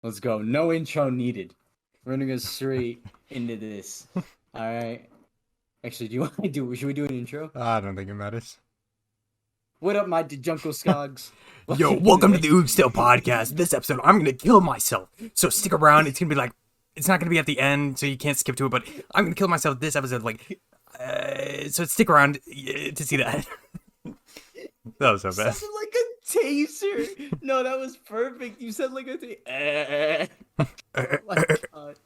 Let's go. No intro needed. We're gonna go straight into this. All right. Actually, do you want to do? Should we do an intro? I don't think it matters. What up, my Junko Skogs? Yo, Welcome to welcome to the. the Oog Stel podcast. This episode, I'm gonna kill myself. So stick around. It's gonna be like, it's not gonna be at the end, so you can't skip to it. But I'm gonna kill myself this episode. So stick around to see that. That was so bad. Sounded like a taser. No, that was perfect. You said like a taser. Oh my god.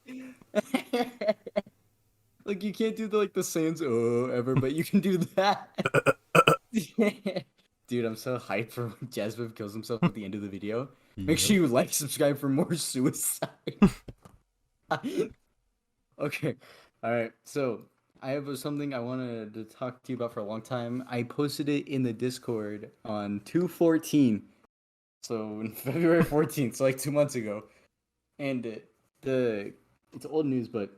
Like you can't do the sans ever, but you can do that. Dude, I'm so hyped for when Jasmine kills himself at the end of the video. Make sure you like, subscribe for more suicide. Okay. Alright, so I have something I wanted to talk to you about for a long time. I posted it in the Discord on 2/14. So February 14th, so like 2 months ago. And it's old news, but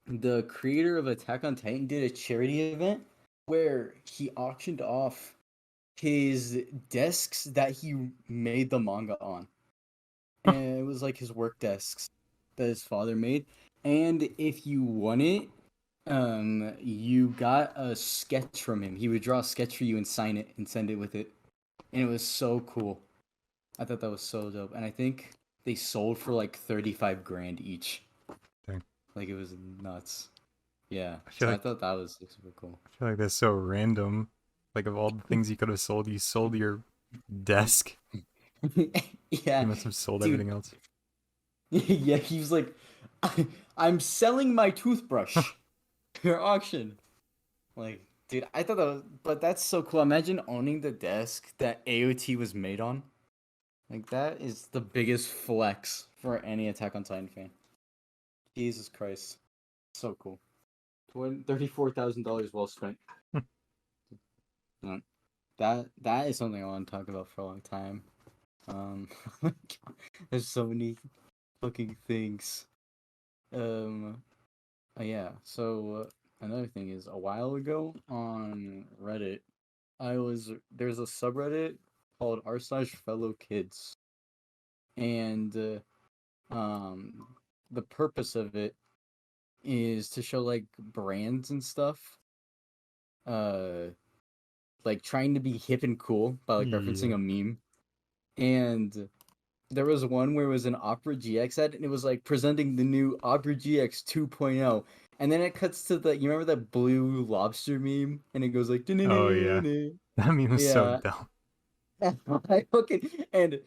the creator of Attack on Titan did a charity event where he auctioned off his desks that he made the manga on. And it was like his work desks that his father made. And if you won it, you got a sketch from him. He would draw a sketch for you and sign it and send it with it. And it was so cool. I thought that was so dope. And I think they sold for like 35 grand each. Dang. Like it was nuts. Yeah. I I thought that was super cool. I feel like that's so random. Like of all the things you could have sold, you sold your desk. Yeah. You must have sold Dude. everything else. Yeah, he was like, I'm selling my toothbrush for auction. Like, dude, I thought that was, but that's so cool. Imagine owning the desk that AOT was made on. Like, that is the biggest flex for any Attack on Titan fan. Jesus Christ. So cool. $34,000 well spent. That is something I want to talk about for a long time. There's so many fucking things. Yeah. So another thing is, a while ago on Reddit, there's a subreddit called r/FellowKids, and the purpose of it is to show like brands and stuff, like trying to be hip and cool by like referencing a meme, and there was one where it was an Opera GX ad, and it was like presenting the new Opera GX 2.0. And then it cuts to you remember that blue lobster meme? And it goes like, Oh yeah, that meme was so yeah. dumb. And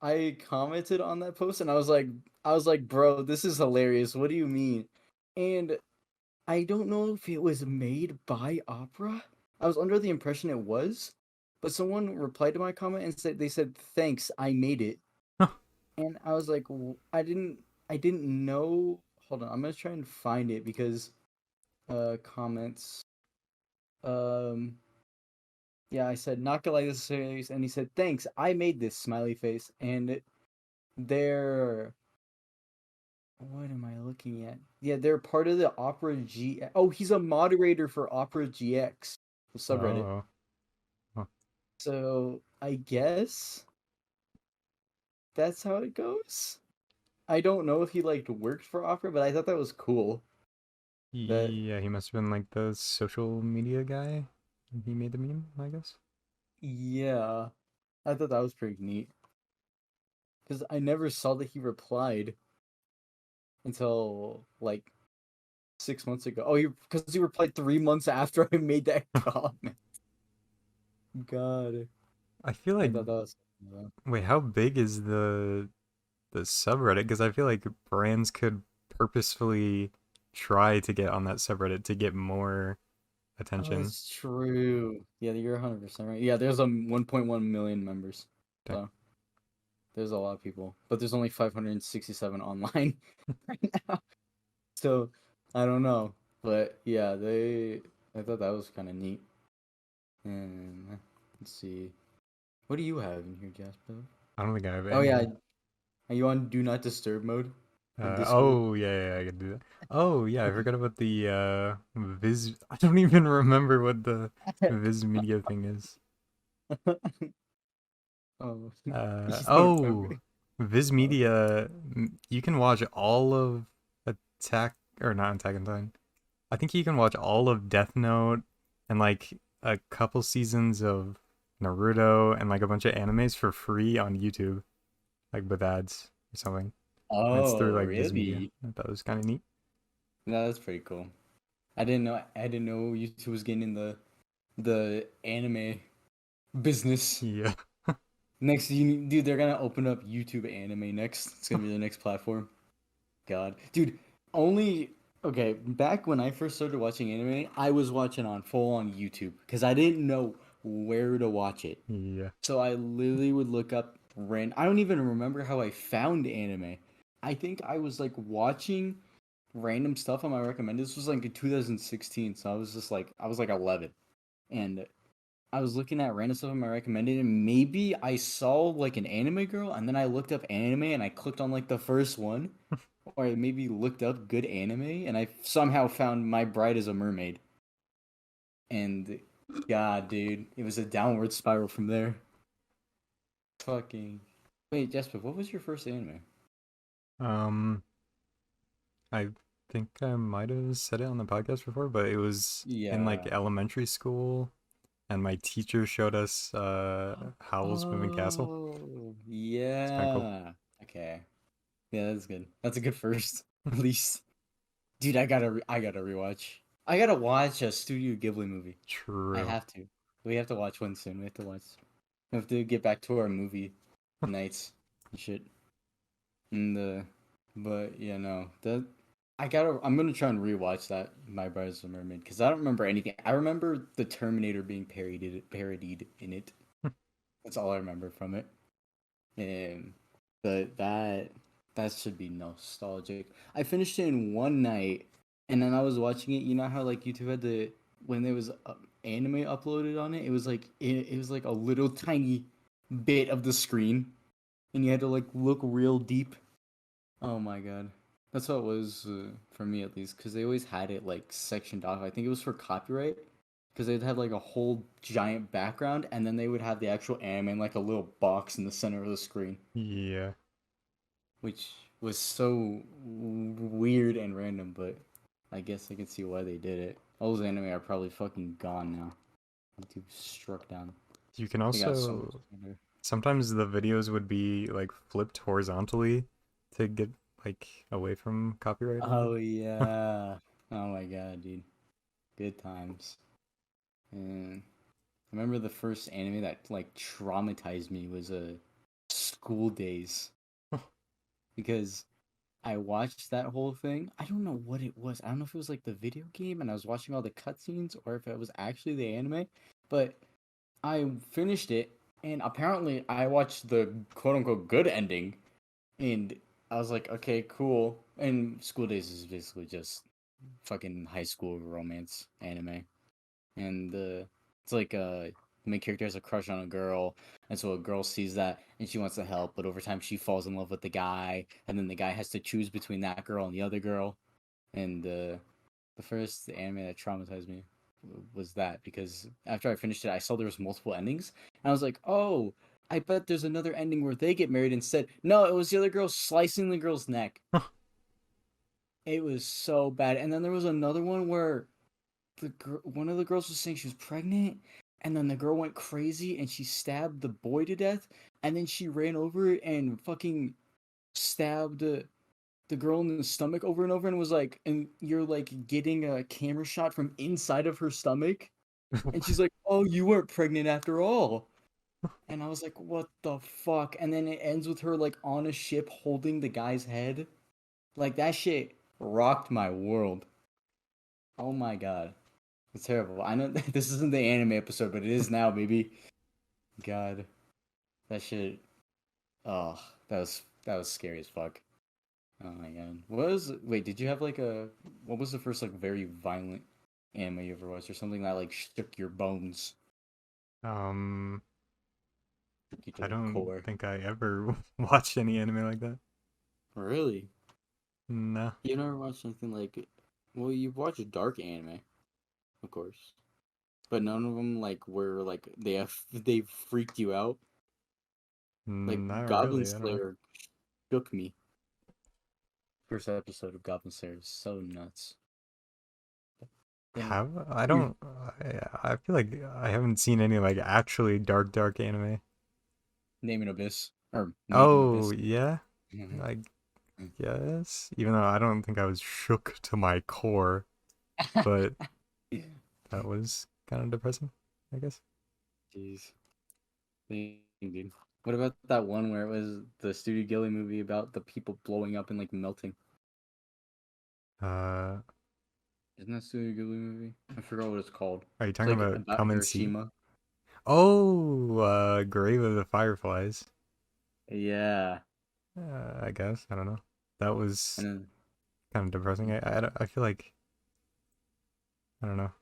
I commented on that post, and I was like, bro, this is hilarious. What do you mean? And I don't know if it was made by Opera. I was under the impression it was, but someone replied to my comment and they said, thanks, I made it. And I was like, I didn't know. Hold on, I'm gonna try and find it because, comments. Yeah, I said, not gonna like this series, and he said, thanks, I made this smiley face, and they're. What am I looking at? Yeah, they're part of the Opera G. Oh, he's a moderator for Opera GX, the subreddit. Oh. Huh. So I guess that's how it goes. I don't know if he worked for Opera, but I thought that was cool. Yeah, he must have been like the social media guy. He made the meme, I guess. Yeah, I thought that was pretty neat. Because I never saw that he replied until like 6 months ago. Oh, because he replied 3 months after I made that comment. God. I feel like. I thought that was. Wait, how big is the subreddit? Because I feel like brands could purposefully try to get on that subreddit to get more attention. That's true. Yeah, you're 100% right. Yeah, there's 1.1 million members. So there's a lot of people, but there's only 567 online right now. So I don't know, but yeah, I thought that was kind of neat. And let's see, what do you have in here, Jasper? I don't think I have any. Oh yeah, are you on Do Not Disturb mode? Oh yeah, I could do that. Oh yeah, I forgot about the Viz. I don't even remember what the Viz Media thing is. Oh, Oh, Viz Media, you can watch all of Attack or not Attack on Titan. I think you can watch all of Death Note and like a couple seasons of Naruto and like a bunch of animes for free on YouTube, like with ads or something. And it's through Oh, like Viz Media. really? I thought it was kind of neat. No, that's pretty cool. I didn't know YouTube was getting in the anime business. Yeah. Next, dude, they're gonna open up YouTube anime next. It's gonna be the next platform. God, dude, only okay. Back when I first started watching anime, I was watching on full on YouTube because I didn't know where to watch it. Yeah. So I literally would look up I don't even remember how I found anime. I think I was like watching random stuff on my recommended. This was like in 2016, so I was like 11, and I was looking at random stuff on my recommended, and maybe I saw like an anime girl, and then I looked up anime, and I clicked on like the first one, or I maybe looked up good anime, and I somehow found My Bride as a Mermaid, and God, dude, it was a downward spiral from there. Fucking wait, Jasper, what was your first anime? Um, I think I might have said it on the podcast before, but it was in like Yeah. elementary school, and my teacher showed us Howl's Moving Castle. Oh, It's kind of cool. yeah. Okay. Yeah, that's good. That's a good first, at least. Dude, I gotta rewatch. I gotta watch a Studio Ghibli movie. I True. have to. We have to watch one soon. We have to watch. We have to get back to our movie nights and shit. And but yeah, no, I'm gonna try and rewatch that My Brother's a Mermaid because I don't remember anything. I remember the Terminator being parodied in it. That's all I remember from it. And but that should be nostalgic. I finished it in one night, and then I was watching it. You know how like YouTube had the when there was anime uploaded on it, it was like a little tiny bit of the screen, and you had to like look real deep. Oh my god, that's what it was for me at least, because they always had it like sectioned off. I think it was for copyright, because they'd have like a whole giant background, and then they would have the actual anime in like a little box in the center of the screen, Yeah. which was so weird and random. But I guess I can see why they did it. All those anime are probably fucking gone now. YouTube struck down. You can They got so much also better. sometimes the videos would be like flipped horizontally to get like away from copyright or Oh yeah. Oh my god, dude. Good times. And I remember the first anime that like traumatized me was School Days, whatever. because I watched that whole thing. I don't know what it was. I don't know if it was like the video game and I was watching all the cutscenes or if it was actually the anime, but I finished it and apparently I watched the quote unquote good ending and I was like, okay, cool. And School Days is basically just fucking high school romance anime. And it's like the main character has a crush on a girl, and so a girl sees that and she wants to help, but over time she falls in love with the guy, and then the guy has to choose between that girl and the other girl. And the first anime that traumatized me was that, because after I finished it, I saw there was multiple endings, and I was like, oh, I bet there's another ending where they get married instead. No, it was the other girl slicing the girl's neck. It was so bad. And then there was another one where one of the girls was saying she was pregnant, and then the girl went crazy and she stabbed the boy to death, and then she ran over and fucking stabbed the girl in the stomach over and over, and was like, and you're like getting a camera shot from inside of her stomach, and she's like, "Oh, you weren't pregnant after all." And I was like, "What the fuck?" And then it ends with her like on a ship holding the guy's head. Like that shit rocked my world. Oh my god. It's terrible. I know this isn't the anime episode, but it is now, baby. God, that shit. Oh, that was scary as fuck. Oh my god. Wait, did you have like what was the first like very violent anime you ever watched, or something that like shook your bones, um, shook you to I the don't core? think I ever watched any anime like that. Really? Nah. You never watched something like? Well, you've watched dark anime, of course, but none of them like were like they freaked you out. Like Not Goblin really. I don't know. Slayer shook me. First episode of Goblin Slayer is so nuts. Then Have I you don't. I feel like I haven't seen any like actually dark anime. Name an Abyss or Made in Oh Abyss. yeah, I guess. Even though I don't think I was shook to my core, but that was kind of depressing, I guess. Jeez. Dang, dude. What about that one where it was the Studio Ghibli movie about the people blowing up and like melting? Uh, Isn't that Studio Ghibli movie? I forgot what it's called. are you It's talking like about about Come and See? Hiroshima. Oh, Grave of the Fireflies. Yeah. I guess I don't know. That was And then kind of depressing. I feel like I don't know.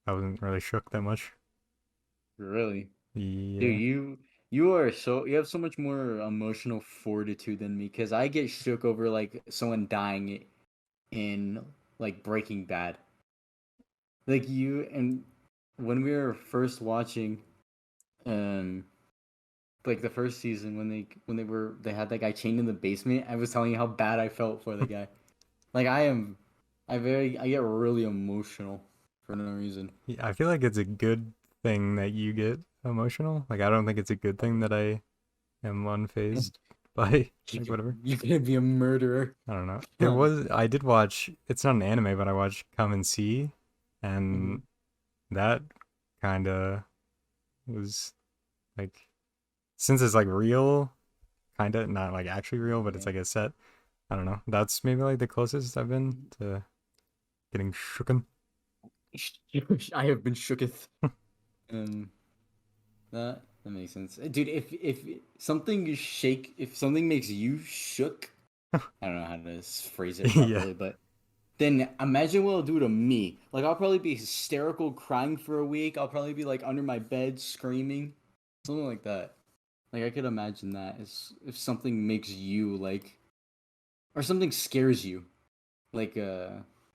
I wasn't really shook that much. really, dude, Yeah. you have so much more emotional fortitude than me because I get shook over like someone dying in like Breaking Bad. Like you and when we were first watching, um, like the first season when they had that guy chained in the basement, I was telling you how bad I felt for the guy. Like I get really emotional for no reason. Yeah, I feel like it's a good thing that you get emotional. Like I don't think it's a good thing that I am unfazed by like whatever. You're gonna be a murderer. I don't know. I did watch, it's not an anime, but I watched Come and See, and Mhm. that kind of was like, since it's like real, kind of not like actually real, but it's Yeah. like a set. I don't know. That's maybe like the closest I've been to getting shooken. I have been shooketh. Um, that makes sense, dude. If something makes you shook, I don't know how to phrase it Yeah. properly, but then imagine what it'll do to me. Like I'll probably be hysterical, crying for a week. I'll probably be like under my bed screaming, something like that. Like I could imagine that as if something makes you like, or something scares you, like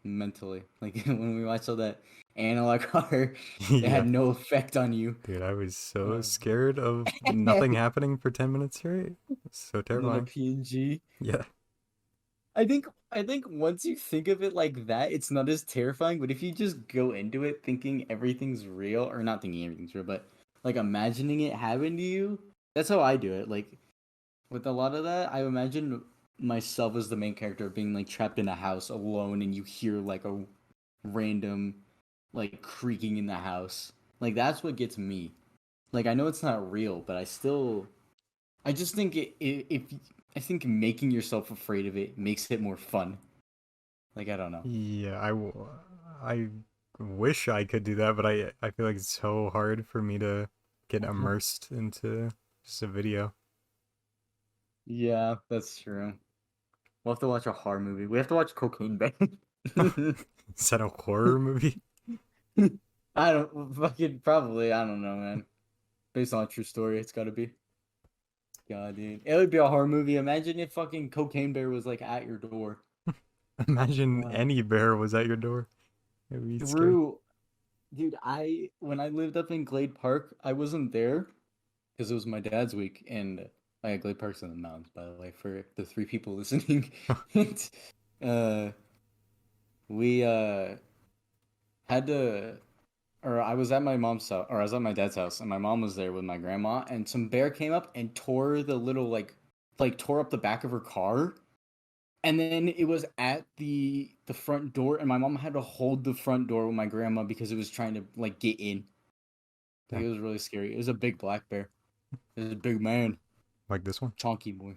mentally. Like when we watched all that analog horror, it Yeah. had no effect on you. Dude, I was so Uh, scared of and nothing happening for 10 minutes straight. It's so then a terrifying. PNG. Yeah. I think once you think of it like that, it's not as terrifying. But if you just go into it thinking everything's real, or not thinking everything's real, but like imagining it happen to you, that's how I do it. Like with a lot of that, I imagine myself as the main character being like trapped in a house alone, and you hear like a random like creaking in the house. Like that's what gets me. Like I know it's not real, but I just think if I think making yourself afraid of it makes it more fun. Like I don't know. Yeah, I wish I could do that, but I feel like it's so hard for me to get immersed into just a video. Yeah, that's true. We'll have to watch a horror movie. We have to watch Cocaine Bear. Is that a horror movie? I don't fucking probably. I don't know, man. Based on a true story, it's gotta be. God, dude, it would be a horror movie. Imagine if fucking Cocaine Bear was like at your door. Imagine Wow. any bear was at your door. It would be scary. Through, dude, I when I lived up in Glade Park, I wasn't there because it was my dad's week, and Glade Park's in the mountains, by the way, for the three people listening. And, uh, we had to, or I was at my mom's house, or I was at my dad's house, and my mom was there with my grandma, and some bear came up and tore the little like tore up the back of her car. And then it was at the front door, and my mom had to hold the front door with my grandma because it was trying to like get in. Like Dang, it was really scary. It was a big black bear. It was a big man, like this one. chonky boy,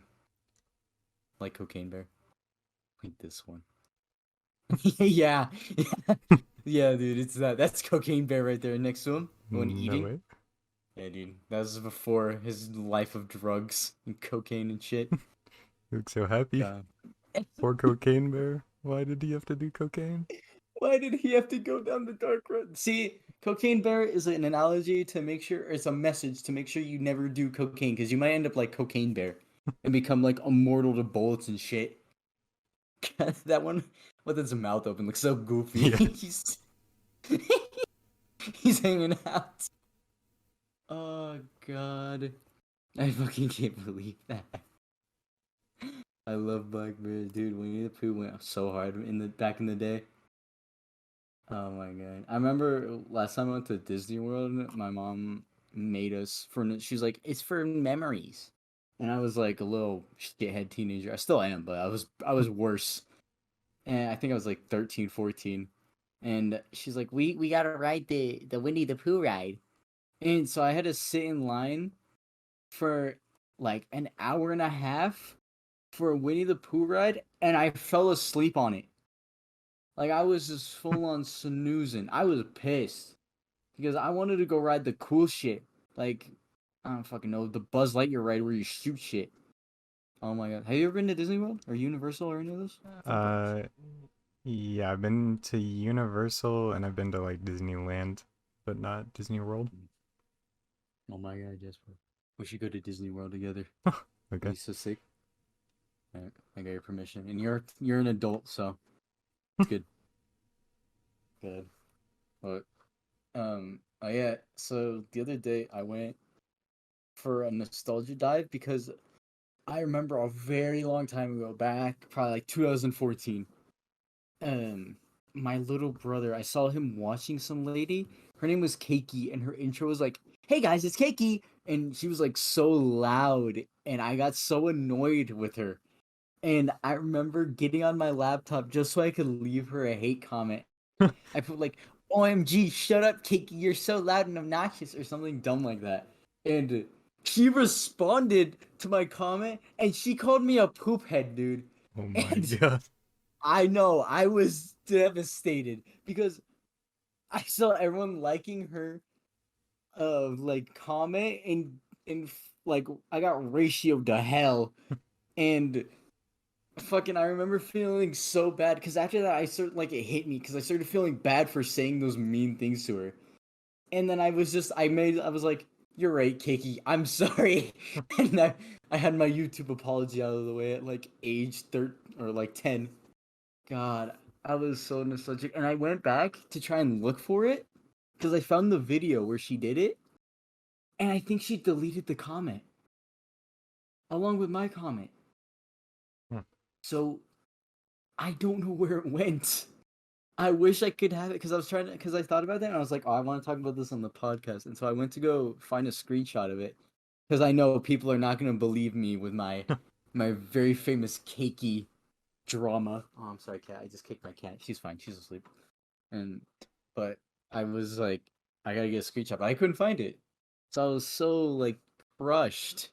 like Cocaine Bear, like this one. Yeah, yeah, yeah, dude. It's that. That's Cocaine Bear right there next to him. The one No eating. way. Yeah, dude. That was before his life of drugs and cocaine and shit. You look so happy. God. Poor cocaine bear. Why did he have to do cocaine? Why did he have to go down the dark road? See, Cocaine Bear is an analogy to make sure, it's a message to make sure you never do cocaine because you might end up like Cocaine Bear and become like immortal to bullets and shit. That one with his mouth open looks so goofy. Yeah. He's hanging out. Oh god. I fucking can't believe that. I love Black Bears, dude. Winnie the Pooh went so hard back in the day. Oh my god! I remember last time I went to Disney World. My mom made us she's like, it's for memories, and I was like a little shithead teenager. I still am, but I was worse. And I think I was like 13, 14. And she's like, we gotta ride the Winnie the Pooh ride. And so I had to sit in line for like an hour and a half for a Winnie the Pooh ride, and I fell asleep on it. Like, I was just full on snoozing. I was pissed because I wanted to go ride the cool shit. Like, I don't fucking know, the Buzz Lightyear ride where you shoot shit. Oh my god. Have you ever been to Disney World or Universal or any of those? Uh, yeah, I've been to Universal and I've been to like Disneyland, but not Disney World. Oh my god, Jasper. We should go to Disney World together. Okay. That'd be so sick. Alright, I got your permission. And you're an adult, so it's good. Good. But oh yeah, so the other day I went for a nostalgia dive because I remember a very long time ago, back probably like 2014. My little brother, I saw him watching some lady. Her name was Cakey, and her intro was like, "Hey guys, it's Cakey," and she was like so loud, and I got so annoyed with her. And I remember getting on my laptop just so I could leave her a hate comment. I put like, "OMG, shut up, Cakey, you're so loud and obnoxious," or something dumb like that. And she responded to my comment, and she called me a poop head, dude. Oh my And god. I know, I was devastated because I saw everyone liking her like comment, and like I got ratioed to hell. And fucking I remember feeling so bad because after that I started, like, it hit me because I started feeling bad for saying those mean things to her. And then I was like, "You're right, Cakey, I'm sorry." And I had my YouTube apology out of the way at like age 13 or like 10. God, I was so nostalgic. And I went back to try and look for it because I found the video where she did it. And I think she deleted the comment along with my comment. Hmm. So I don't know where it went. I wish I could have it because I thought about that and I was like, oh, I want to talk about this on the podcast. And so I went to go find a screenshot of it because I know people are not going to believe me with my very famous cakey drama. Oh, I'm sorry, cat. I just kicked my cat. She's fine. She's asleep. And but I was like, I gotta get a screenshot, but I couldn't find it. So I was so like crushed.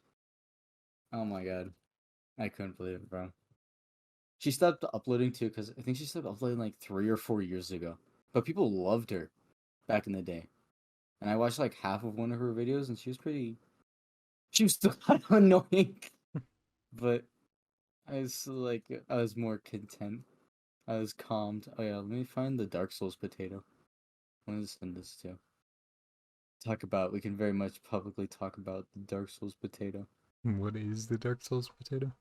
Oh my god, I couldn't believe it, bro. She stopped uploading too because I think she stopped uploading like 3 or 4 years ago. But people loved her back in the day, and I watched like half of one of her videos, and she was still kind of annoying. But I was more content. I was calmed. Oh yeah, let me find the Dark Souls potato. I'm gonna send this to. We can very much publicly talk about the Dark Souls potato. What is the Dark Souls potato?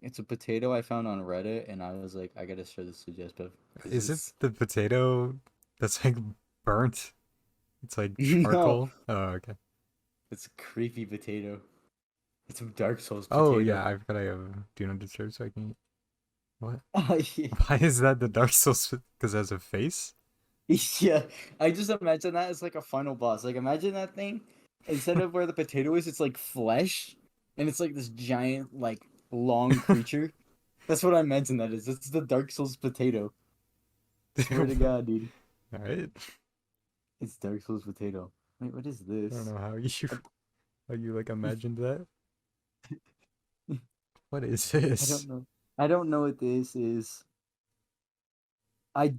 It's a potato I found on Reddit, and I was like, I gotta share this to Jespev. Is it the potato that's like burnt? It's like No, charcoal? Oh, okay. it's a creepy potato. It's a Dark Souls Oh, potato. yeah, I forgot I have Do Not Disturb so I can eat. What? Oh, yeah. Why is that the Dark Souls? Because it has a face? Yeah, I just imagine that as like a final boss. Like, imagine that thing. Instead of where the potato is, it's like flesh, and it's like this giant, like, long creature. That's what I imagine that is. It's the Dark Souls potato. Swear to God, dude. Alright. It's Dark Souls potato. Wait, what is I don't this? know how you like imagined that. What is I this? don't know. I don't know what this is. I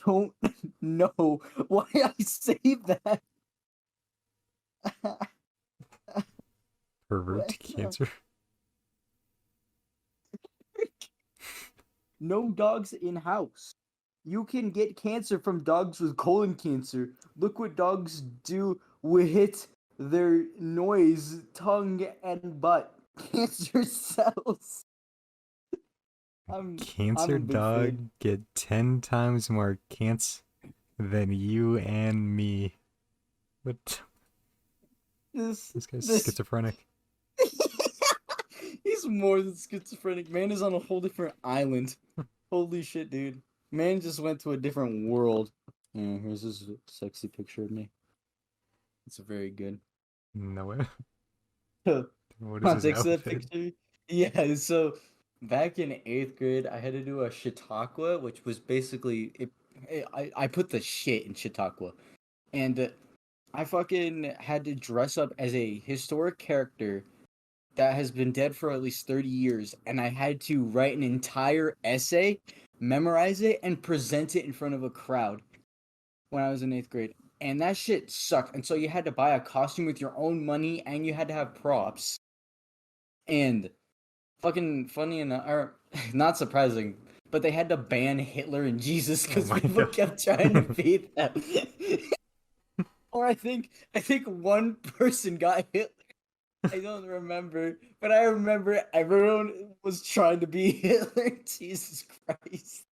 don't know why I saved that. Pervert What? cancer? No dogs in house. You can get cancer from dogs with colon cancer. Look what dogs do with their nose, tongue, and butt. Cancer cells. I'm Cancer a big fan. dog get 10 times more cancer than you and me. What? This This guy's this schizophrenic. is more than schizophrenic. Man is on a whole different island. Holy shit, dude. Man just went to a different world. Yeah, here's this sexy picture of me. It's very good. No way. What is his Context of that outfit? picture? Yeah, so back in 8th grade, I had to do a shiitake, which was basically I put the shit in shiitake, and I fucking had to dress up as a historic character that has been dead for at least 30 years, and I had to write an entire essay, memorize it, and present it in front of a crowd when I was in 8th grade. And that shit sucked. And so you had to buy a costume with your own money, and you had to have props. And fucking funny enough, or not surprising, but they had to ban Hitler and Jesus Oh because my people god. kept trying to beat them. Or I think one person got Hitler. I don't remember, but I remember everyone was trying to be Hitler. Jesus Christ.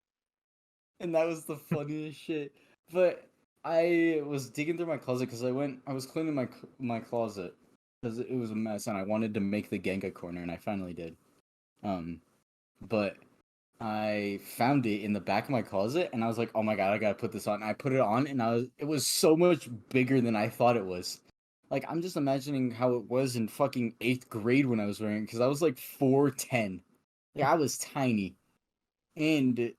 And that was the funniest shit. But I was digging through my closet because I was cleaning my closet because it was a mess, and I wanted to make the Genga corner, and I finally did. But I found it in the back of my closet, and I was like, "Oh my god, I gotta put this on." And I put it on, and it was so much bigger than I thought it was. Like, I'm just imagining how it was in fucking 8th grade when I was wearing it, because I was like 4'10". Yeah, I was tiny, and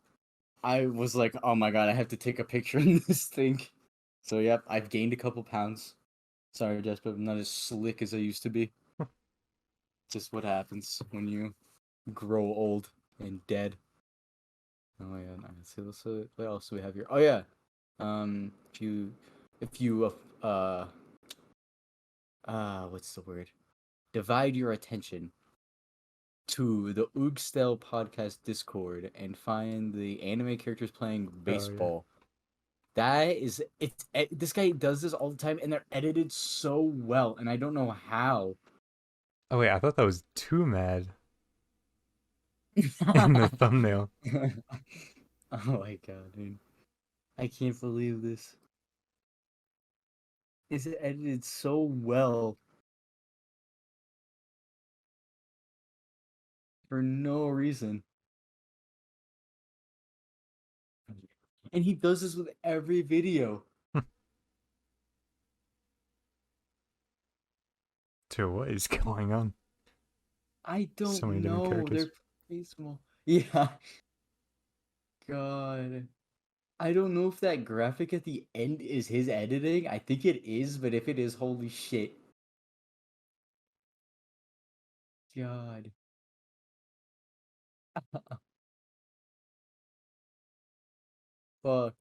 I was like, "Oh my god, I have to take a picture in this thing." So yep, I've gained a couple pounds. Sorry, Jess, but I'm not as slick as I used to be. Just what happens when you grow old and dead. Oh yeah, nice. So what else do we have here? Oh yeah, if you what's the word? Divide your attention to the Oog Stel podcast Discord and find the anime characters playing Oh yeah. baseball. That is this guy does this all the time, and they're edited so well, and I don't know how. Oh wait, I thought that was too mad in the thumbnail. Oh my god, dude. I can't believe this. It's edited so well for no reason. And he does this with every video. So what is going on? I So don't many different know. characters. They're pretty small. Yeah. God. I don't know if that graphic at the end is his editing. I think it is, but if it is, holy shit. God. Fuck.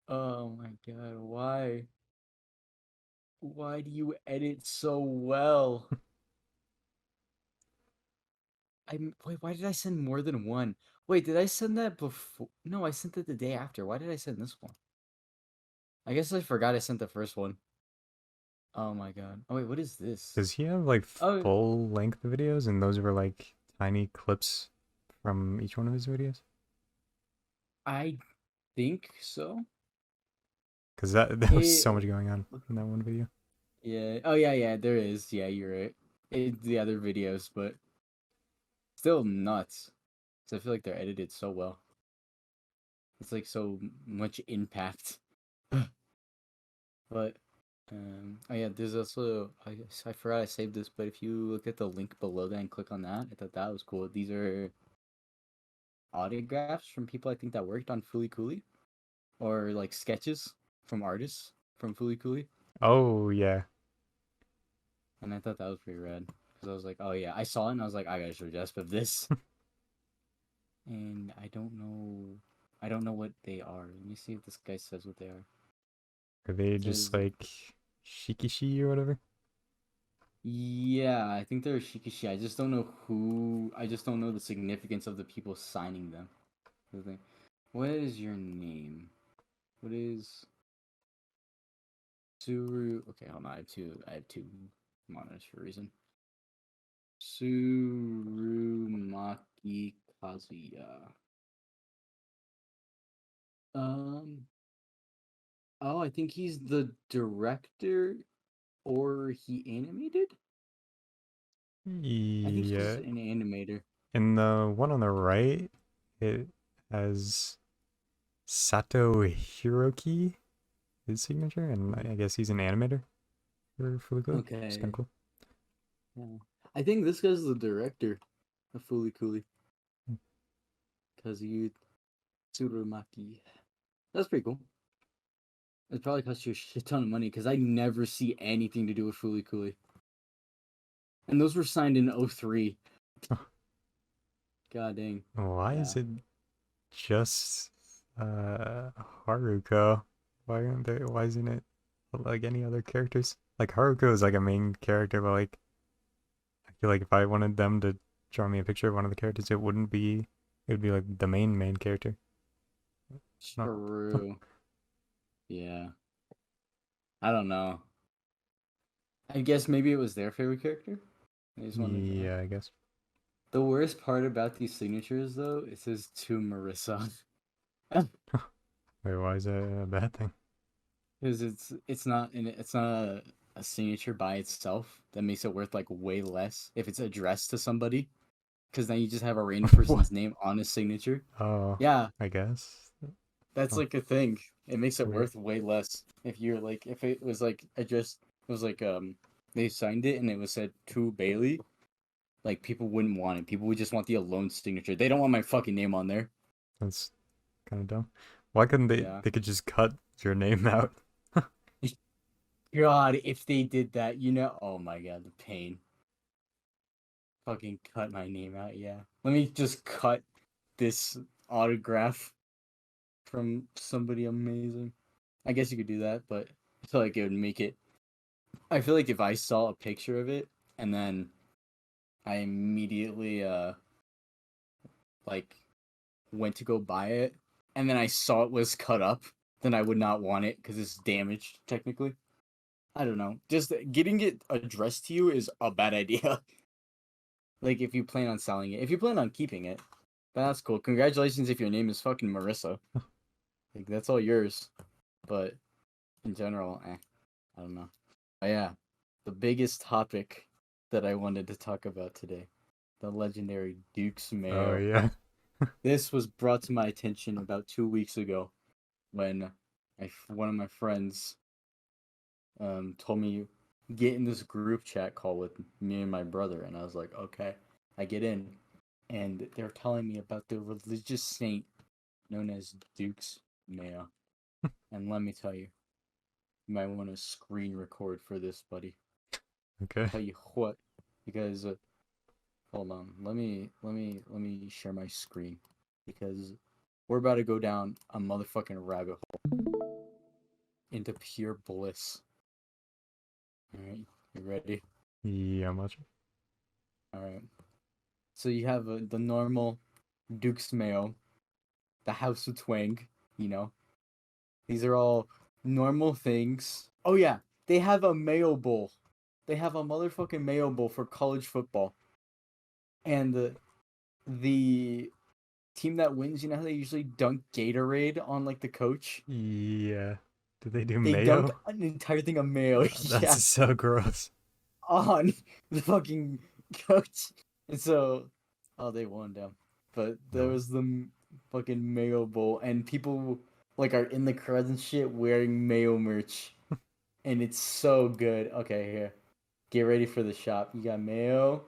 Oh my god. Why? Why do you edit so well? Wait, why did I send more than one? Wait, did I send that before? No, I sent it the day after. Why did I send this one? I guess I forgot I sent the first one. Oh my god. Oh wait, what is this? Does he have like Oh, full length videos and those were like tiny clips from each one of his videos? I think so. Because that was It, so much going on in that one video. yeah. Oh yeah, yeah. There is. Yeah, you're right. The other videos, but still nuts. So I feel like they're edited so well. It's like so much impact. But oh yeah, there's also I forgot I saved this, but if you look at the link below that and click on that, I thought that was cool. These are autographs from people I think that worked on Fooly Cooley, or like sketches from artists from Fooly Cooley, Oh yeah. and I thought that was pretty rad because I was like, oh yeah, I saw it and I was like, I gotta show Jasper this, and I don't know what they are. Let me see if this guy says what they are. Are they It just says like shikishi or whatever? yeah, I think they're shikishi. I just don't know who. I just don't know the significance of the people signing them. What is your name? What is Suru? Okay, hold on. I have two monitors for a reason. Surumaki Kazuya. Um. Oh, I think he's the director, or he animated. I think he's Yeah. an animator. In the one on the right, it has Sato Hiroki, his signature, and I guess he's an animator for FLCL. It's kind of Okay. cool. Yeah. I think this guy's the director of Fooly Cooly. Kazuyu Tsurumaki. That's pretty cool. It probably cost you a shit ton of money because I never see anything to do with Fooly Cooly. And those were signed in 03. God dang. Why Yeah. is it just Haruko? Why isn't it like any other characters? Like Haruko is like a main character, but like I feel like if I wanted them to draw me a picture of one of the characters, it would be like the main character. No. True. Yeah. I don't know. I guess maybe it was their favorite character. I just wanted to. Yeah, I guess. The worst part about these signatures, though, it says to Marissa. Wait, why is that a bad thing? Because it's not a signature by itself that makes it worth like way less if it's addressed to somebody. Because then you just have a random What? person's name on a signature. Oh, Yeah, I guess. that's Oh, like a thing. It makes it weird. worth way less if you're like if it was like addressed. It was like they signed it and it was said to Bailey. Like people wouldn't want it. People would just want the alone signature. They don't want my fucking name on there. That's kind of dumb. Why couldn't they? Yeah. They could just cut your name out. God, if they did that, oh my god, the pain. Fucking cut my name out, yeah. Let me just cut this autograph from somebody amazing. I guess you could do that, but I feel like it would make it. I feel like if I saw a picture of it and then I immediately like went to go buy it and then I saw it was cut up, then I would not want it because it's damaged technically. I don't know. Just getting it addressed to you is a bad idea. Like if you plan on selling it, if you plan on keeping it, that's cool. Congratulations if your name is fucking Marissa. Like that's all yours. But in general, I don't know. But yeah, the biggest topic that I wanted to talk about today, the legendary Dukes Oh Mayo. yeah. This was brought to my attention about 2 weeks ago when one of my friends told me get in this group chat call with me and my brother, and I was like, okay. I get in, and they're telling me about the religious saint known as Dukes Mayo. And let me tell you, you might want to screen record for this, buddy. Okay. Tell you what, because hold on, let me share my screen because we're about to go down a motherfucking rabbit hole into pure bliss. All right, you ready? Yeah, much. All right. So you have the normal Dukes Mayo, the House of Twang, you know. These are all normal things. Oh yeah, they have a Mayo Bowl. They have a motherfucking Mayo Bowl for college football. And the team that wins, you know how they usually dunk Gatorade on like the coach? Yeah. Did they do They dunk mayo? an entire thing of mayo, yeah, That's so gross. on the fucking coach. And so, oh, they won, damn. But there No. was the fucking Mayo Bowl, and people like are in the crowds and shit wearing Mayo merch, and it's so good. Okay, here, get ready for the shop. You got mayo,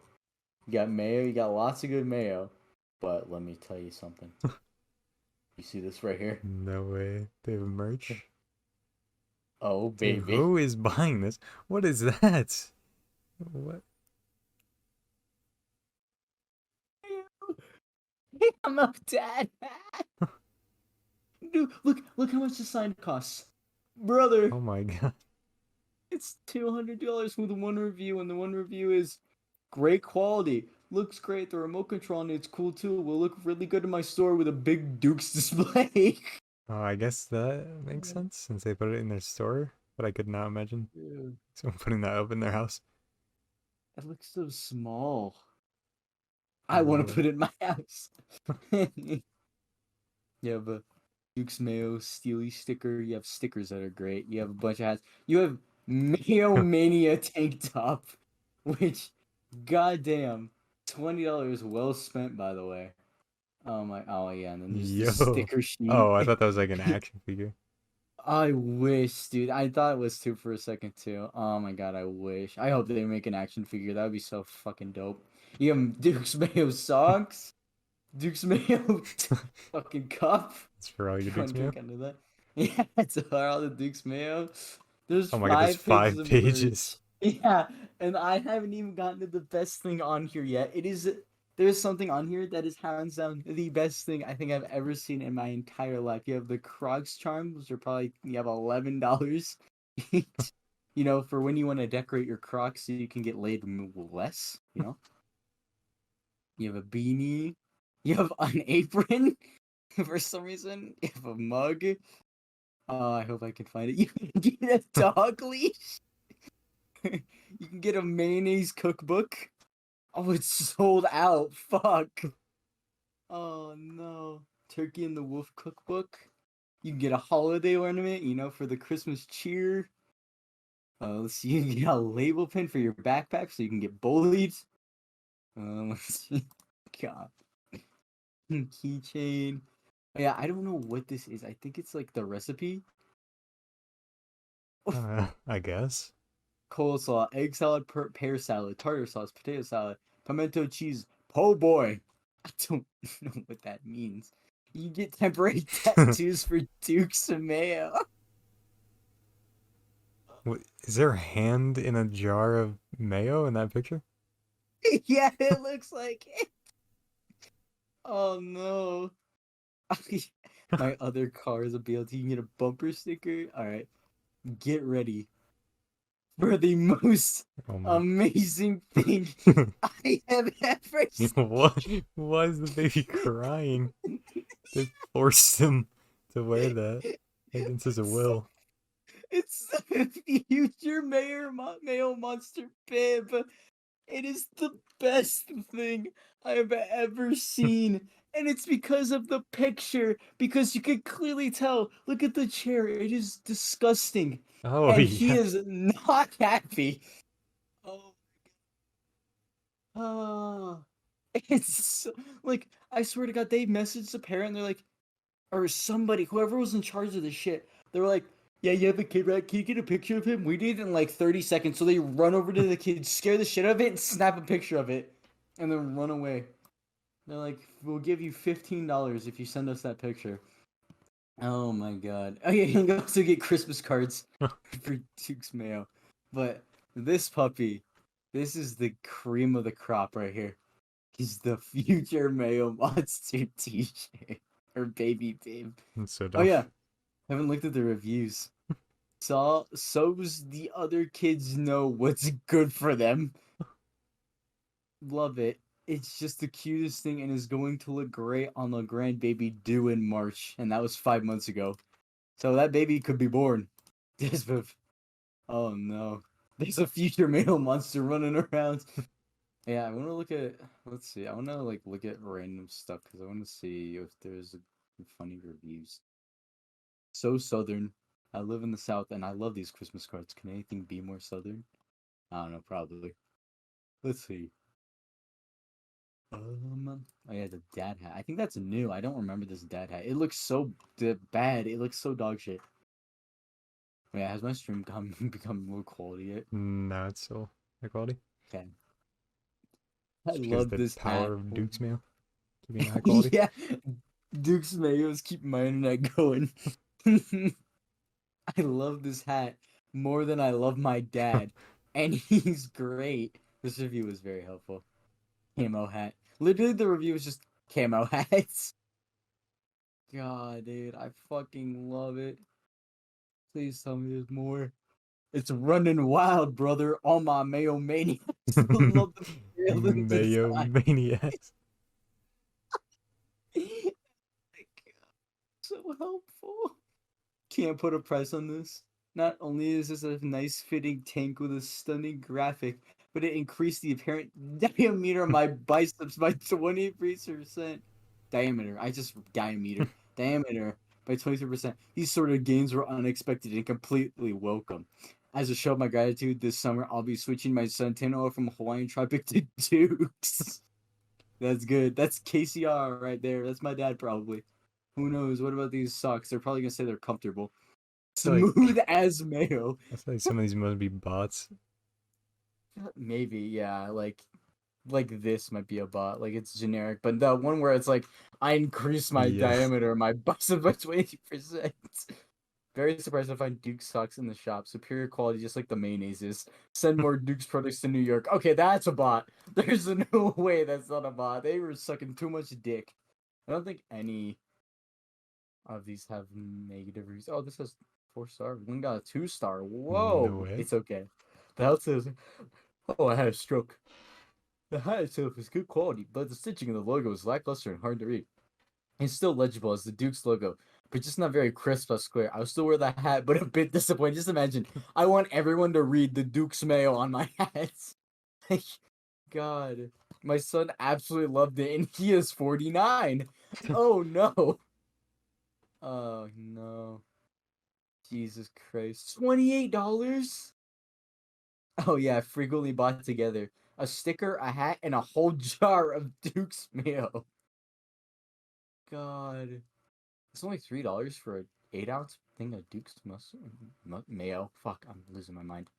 you got lots of good mayo. But let me tell you something. You see this right here? No way. They have merch. Oh Dude, baby, who is buying this? What is that? What? I'm up, Dad. Dude, look how much the sign costs, brother. Oh my god. It's $200 with one review, and the one review is great quality. Looks great. The remote control on it's cool too. Will look really good in my store with a big Dukes display. Oh, I guess that makes sense since they put it in their store, but I could not imagine Dude, someone putting that up in their house. that looks so small. I want to What? put it in my house. You have a Dukes Mayo Steely sticker. You have stickers that are great. You have a bunch of hats. You have Mayo Mania tank top, which Goddamn, $20 well spent, by the way. Oh yeah, and then there's the Yo. sticker sheet. Oh, I thought that was like an action figure. I wish, dude. I thought it was two for a second too. Oh my god, I wish. I hope they make an action figure. That would be so fucking dope. You have Dukes Mayo socks, Dukes Mayo fucking cup. It's for all your You want Dukes to Mayo. drink under that? Yeah, it's all the Dukes Mayo. There's Oh my god, there's 5 pages 5 of pages. merch. Yeah, and I haven't even gotten to the best thing on here yet. There's something on here that is hands down the best thing I think I've ever seen in my entire life. You have the Crocs charms, which are probably you have $11. You know, for when you want to decorate your Crocs so you can get laid less, you know. You have a beanie. You have an apron for some reason. You have a mug. I hope I can find it. You can get a dog leash. You can get a mayonnaise cookbook. Oh, it's sold out. Fuck. Oh no. Turkey and the Wolf cookbook. You can get a holiday ornament, you know, for the Christmas cheer. Let's see. You can get a label pin for your backpack so you can get bullied. Let's see. God. Keychain. Oh, yeah, I don't know what this is. I think it's like the recipe. I guess. Coleslaw, egg salad, pear salad, tartar sauce, potato salad, pimento cheese, po' boy. I don't know what that means. You get temporary tattoos for Dukes Mayo. Is there a hand in a jar of mayo in that picture? Yeah, it looks like it. Oh no. My other car is a BLT. You can get a bumper sticker. Alright. Get ready for the most Oh my. amazing thing I have ever seen. What? Why is the baby crying? They forced him to wear that against his will. It's the future Mayo Monster bib. It is the best thing I have ever seen. And it's because of the picture. Because you can clearly tell. Look at the chair. It is disgusting. Oh And he yeah. is not happy. Oh. Oh. It's so, like, I swear to God, they messaged the parent. They're like, or somebody, whoever was in charge of the shit, they were like, yeah, you have a kid, right? Can you get a picture of him? We did it in like 30 seconds. So they run over to the kid, scare the shit out of it, and snap a picture of it, and then run away. They're like, we'll give you $15 if you send us that picture. Oh my god. Oh yeah, you can also get Christmas cards for Dukes Mayo. But this puppy, this is the cream of the crop right here. He's the future Mayo Monster t-shirt. Or baby babe. That's so Oh dumb. yeah, haven't looked at the reviews. So's the other kids know what's good for them. Love it. It's just the cutest thing and is going to look great on the grandbaby due in March, and that was 5 months ago. So that baby could be born. Oh no. There's a future male monster running around. Yeah, I want to look at. Let's see. I want to like look at random stuff because I want to see if there's funny reviews. So southern. I live in the South and I love these Christmas cards. Can anything be more southern? I don't know, probably. Let's see. Oh yeah, the dad hat. I think that's new. I don't remember this dad hat. It looks so bad. It looks so dog shit. Yeah, has my stream become low quality yet? No, it's still high quality. Okay. I Just because love the this power hat. of Dukes Mayo keeping it high quality. Yeah, Dukes Mayo's keeping my internet going. I love this hat more than I love my dad, and he's great. This review was very helpful. Camo hat. Literally, the review was just camo hats. God, dude, I fucking love it. Please tell me there's more. It's running wild, brother. All my Mayo maniacs love the material and the Mayo design. maniacs. So helpful. Can't put a price on this. Not only is this a nice fitting tank with a stunning graphic, but it increased the apparent diameter of my biceps by 23%. Diameter. I just diameter. Diameter by 23%. These sort of gains were unexpected and completely welcome. as a show of my gratitude, this summer I'll be switching my suntan oil from Hawaiian Tropic to Dukes. That's good. That's KCR right there. That's my dad probably. Who knows? What about these socks? They're probably gonna say they're comfortable. Like, Smooth as mayo. I feel like some of these must be bots. Maybe, yeah. Like this might be a bot. Like it's generic, but the one where it's like I increase my Yeah. diameter of my bicep by 20%. Very surprised to find Duke's socks in the shop. Superior quality, just like the mayonnaises. Send more Duke's products to New York. Okay, that's a bot. There's no way that's not a bot. They were sucking too much dick. I don't think any of these have negative reviews. Oh, this has 4-star. One got a 2-star. Whoa, No way. it's okay. The health says, "Oh, I had a stroke." The hat itself is good quality, but the stitching of the logo is lackluster and hard to read. It's still legible as the Duke's logo, but just not very crisp or square. I will still wear that hat, but a bit disappointed. Just imagine, I want everyone to read the Dukes Mayo on my hats. God, my son absolutely loved it, and he is 49. Oh no. Oh no. Jesus Christ. $28? Oh yeah, frequently bought together. A sticker, a hat, and a whole jar of Duke's Mayo. God. It's only $3 for an 8-ounce thing of Duke's Mayo. Fuck, I'm losing my mind.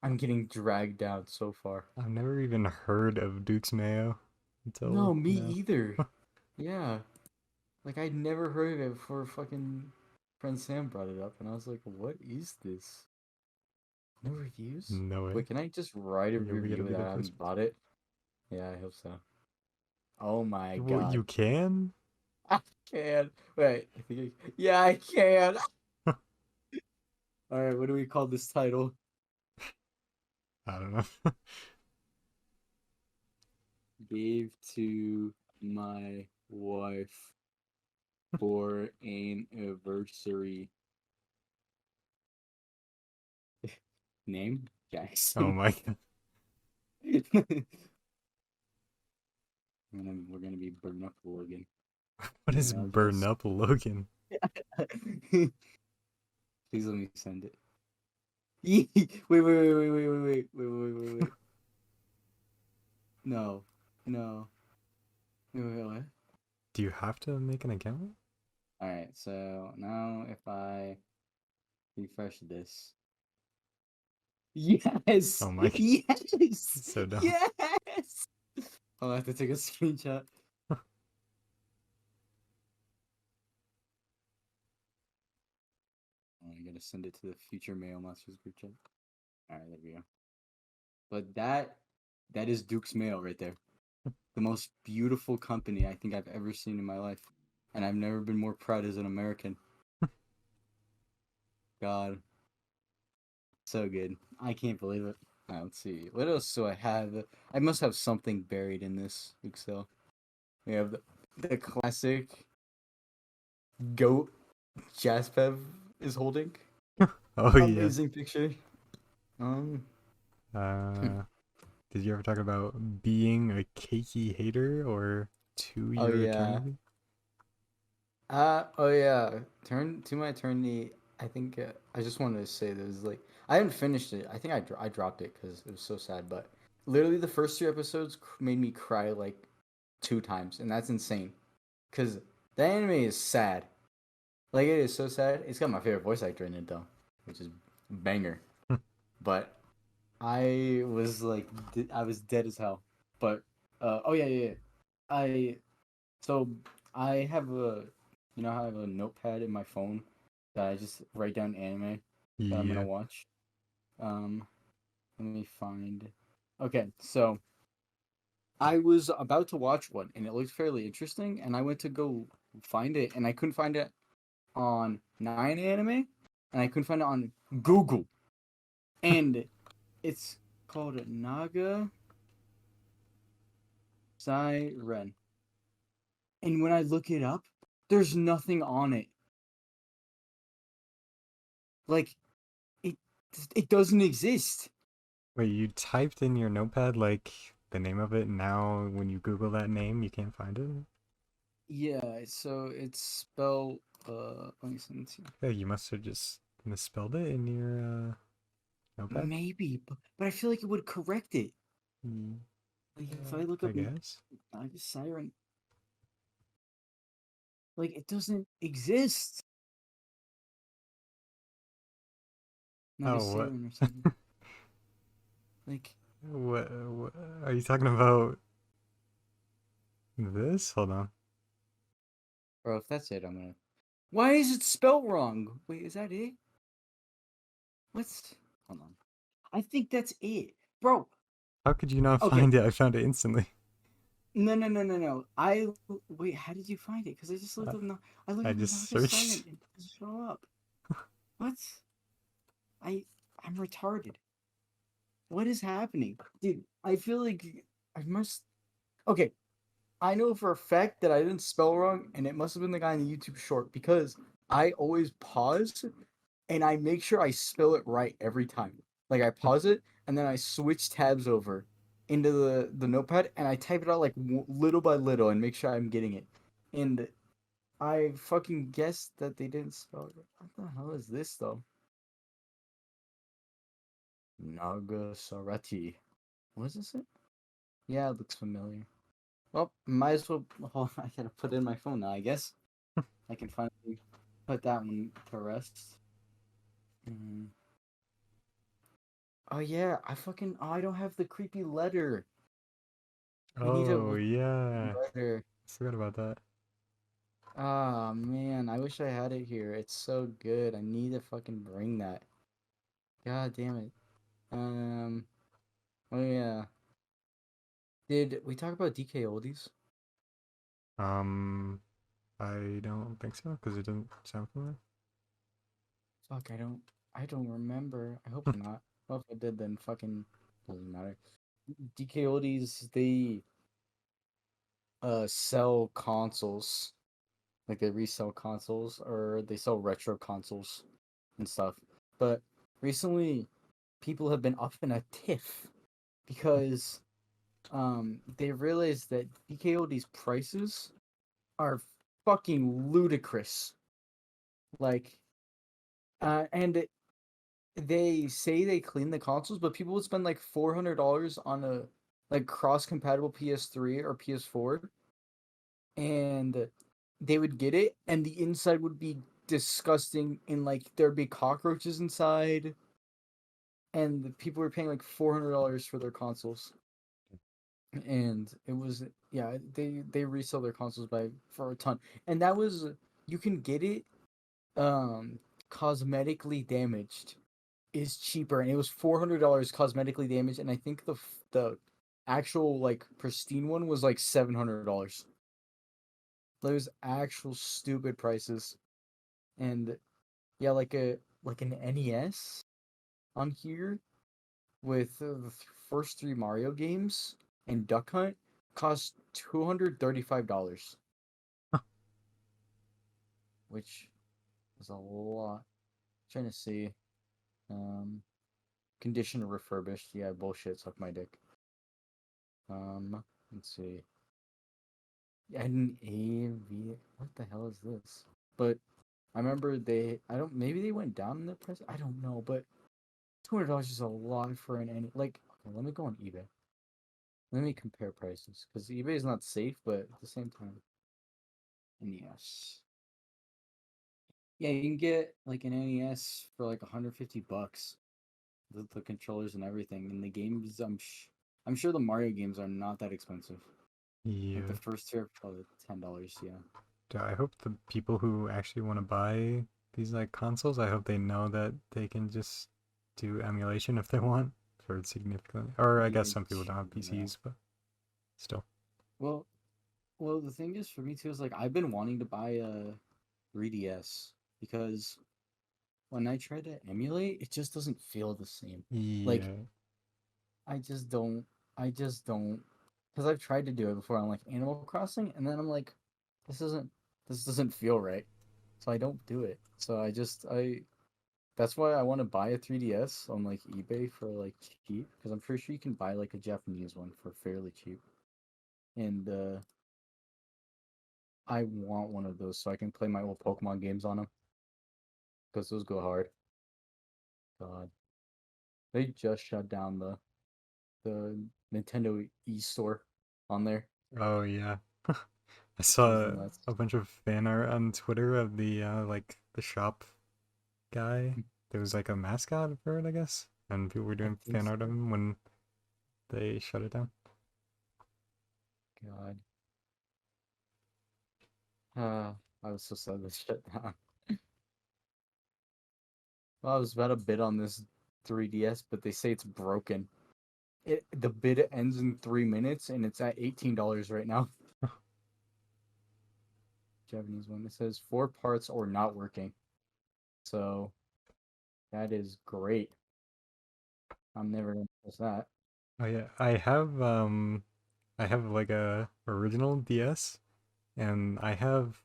I'm getting dragged down so far. I've never even heard of Dukes Mayo until No, me now. either. Yeah. Like, I'd never heard of it before fucking friend Sam brought it up, and I was like, what is this? No reviews? No way. Wait, can I just write a Yeah, we gotta review be that the I first. haven't bought it? Yeah, I hope so. Oh my Well, god. you can? I can. Wait, yeah, I can. Alright, what do we call this title? I don't know. Gave to my wife for an anniversary. Name? Oh Jackson. my god. We're gonna be burning up Logan. What is Yeah, I'll burn just... up Logan? Please let me send it. Wait. No. No. Wait, what? Do you have to make an account? Alright, so now if I refresh this. Yes! Oh my god. Yes! So dumb. Yes! I'll have to take a screenshot. Oh, I gotta send it to the future Mail Masters group chat. Alright, there we go. But that is Duke's Mail right there. The most beautiful company I think I've ever seen in my life. And I've never been more proud as an American. God. So good. I can't believe it. Let's see. What else do I have? I must have something buried in this Oog Stel. We have the classic goat Jaspev is holding. Oh yeah. Amazing picture. Did you ever talk about being a cakey hater or to Oh your yeah. eternity? Oh yeah. Turn to my eternity. I think I just wanted to say this. Like, I haven't finished it. I think I dropped it because it was so sad. But literally, the first 3 episodes made me cry like 2 times, and that's insane. Cause the anime is sad. Like, it is so sad. It's got my favorite voice actor in it though, which is banger. But I was like, I was dead as hell. But oh yeah. I so I have how I have a notepad in my phone that I just write down anime that I'm gonna Yeah. watch. Let me find. Okay, so I was about to watch one, and it looked fairly interesting, and I went to go find it, and I couldn't find it on 9anime, and I couldn't find it on Google, and it's called Naga Siren. And when I look it up, there's nothing on it. Like, it it doesn't exist. Wait, you typed in your notepad like the name of it, and now when you Google that name, you can't find it? Yeah, so it's spelled let me see. Yeah, you must have just misspelled it in your Notepad? Maybe, but I feel like it would correct it. Mm, Like if I look I up guess. siren, like it doesn't exist. Oh, what? Siren or something. Like, What are you talking about? This? Hold on. bro, if that's it, I'm gonna. Why is it spelled wrong? Wait, is that it? What's? Hold on. I think that's it, bro. How could you not Okay. find it? I found it instantly. No. I wait. How did you find it? Because I just looked Uh, up. I looked I up just Naga Siren. searched. It doesn't show up. What? I I'm retarded. What is happening, dude? I feel like I must. Okay, I know for a fact that I didn't spell wrong, and it must have been the guy in the YouTube short because I always pause and I make sure I spell it right every time. Like I pause it and then I switch tabs over into the notepad and I type it out like little by little and make sure I'm getting it. And I fucking guessed that they didn't spell it. What the hell is this though? Nagasarati. What is this? Yeah, it looks familiar. Well, might as well. Oh, I gotta put it in my phone now. I guess I can finally put that one to rest. Mm. Oh yeah, I fucking. Oh, I don't have the creepy letter. We need Oh a yeah, letter. forgot about that. Ah man, I wish I had it here. It's so good. I need to fucking bring that. God damn it. Um. Oh yeah. Did we talk about DKOldies? Um, I don't think so because it doesn't sound familiar. Fuck, I don't. I don't remember. I hope not. Well, if I did, then fucking doesn't matter. DKOldies, they sell consoles. Like they resell consoles or they sell retro consoles and stuff. But recently people have been up in a tiff because they realized that DKOD's prices are fucking ludicrous. Like and they say they clean the consoles, but people would spend like $400 on a like cross compatible PS3 or PS4 and they would get it and the inside would be disgusting and like there'd be cockroaches inside and the people were paying like $400 for their consoles and it was yeah they resell their consoles by for a ton and that was you can get it um cosmetically damaged is cheaper and it was $400 cosmetically damaged and I think the actual like pristine one was like $700. Those actual stupid prices. And yeah, like an NES on here with the first three Mario games and Duck Hunt cost $235, which is a lot. Trying to see. Um, condition refurbished. Yeah, bullshit. Suck my dick. Let's see. And AV. What the hell is this? But I remember they. I don't. Maybe they went down in the price. I don't know. But $200 is a lot for an any. Like, okay, let me go on eBay. Let me compare prices because eBay is not safe, but at the same time, NES. Yeah, you can get like an NES for like $150. The controllers and everything, and the games. I'm sure the Mario games are not that expensive. Like the Yeah. first tier, probably $10. Yeah. I hope the people who actually want to buy these like consoles, I hope they know that they can just do emulation if they want for significantly. Or I guess Even some people don't have cheaper. PCs, but still. Well, well, the thing is for me too is like I've been wanting to buy a 3DS because when I try to emulate, it just doesn't feel the same. Like Yeah. I just don't. I just don't. Because I've tried to do it before on like Animal Crossing, and then I'm like, this isn't. This doesn't feel right, so I don't do it. So I just I. That's why I want to buy a 3DS on like eBay for like cheap, because I'm pretty sure you can buy like a Japanese one for fairly cheap, and I want one of those so I can play my old Pokemon games on them, because those go hard. God. They just shut down the Nintendo e-store on there, Oh yeah. I which is saw nuts. a bunch of fan art on Twitter of the like the shop guy. There was like a mascot for it, I guess, and people were I doing think fan art of so. him when they shut it down. God. I was so sad this shut down. Well, I was about to bid on this 3DS, but they say it's broken. The bid ends in 3 minutes, and it's at $18 right now. Japanese one. It says 4 parts or not working. So that is great. I'm never gonna miss that. Oh yeah, I have like a original DS, and I have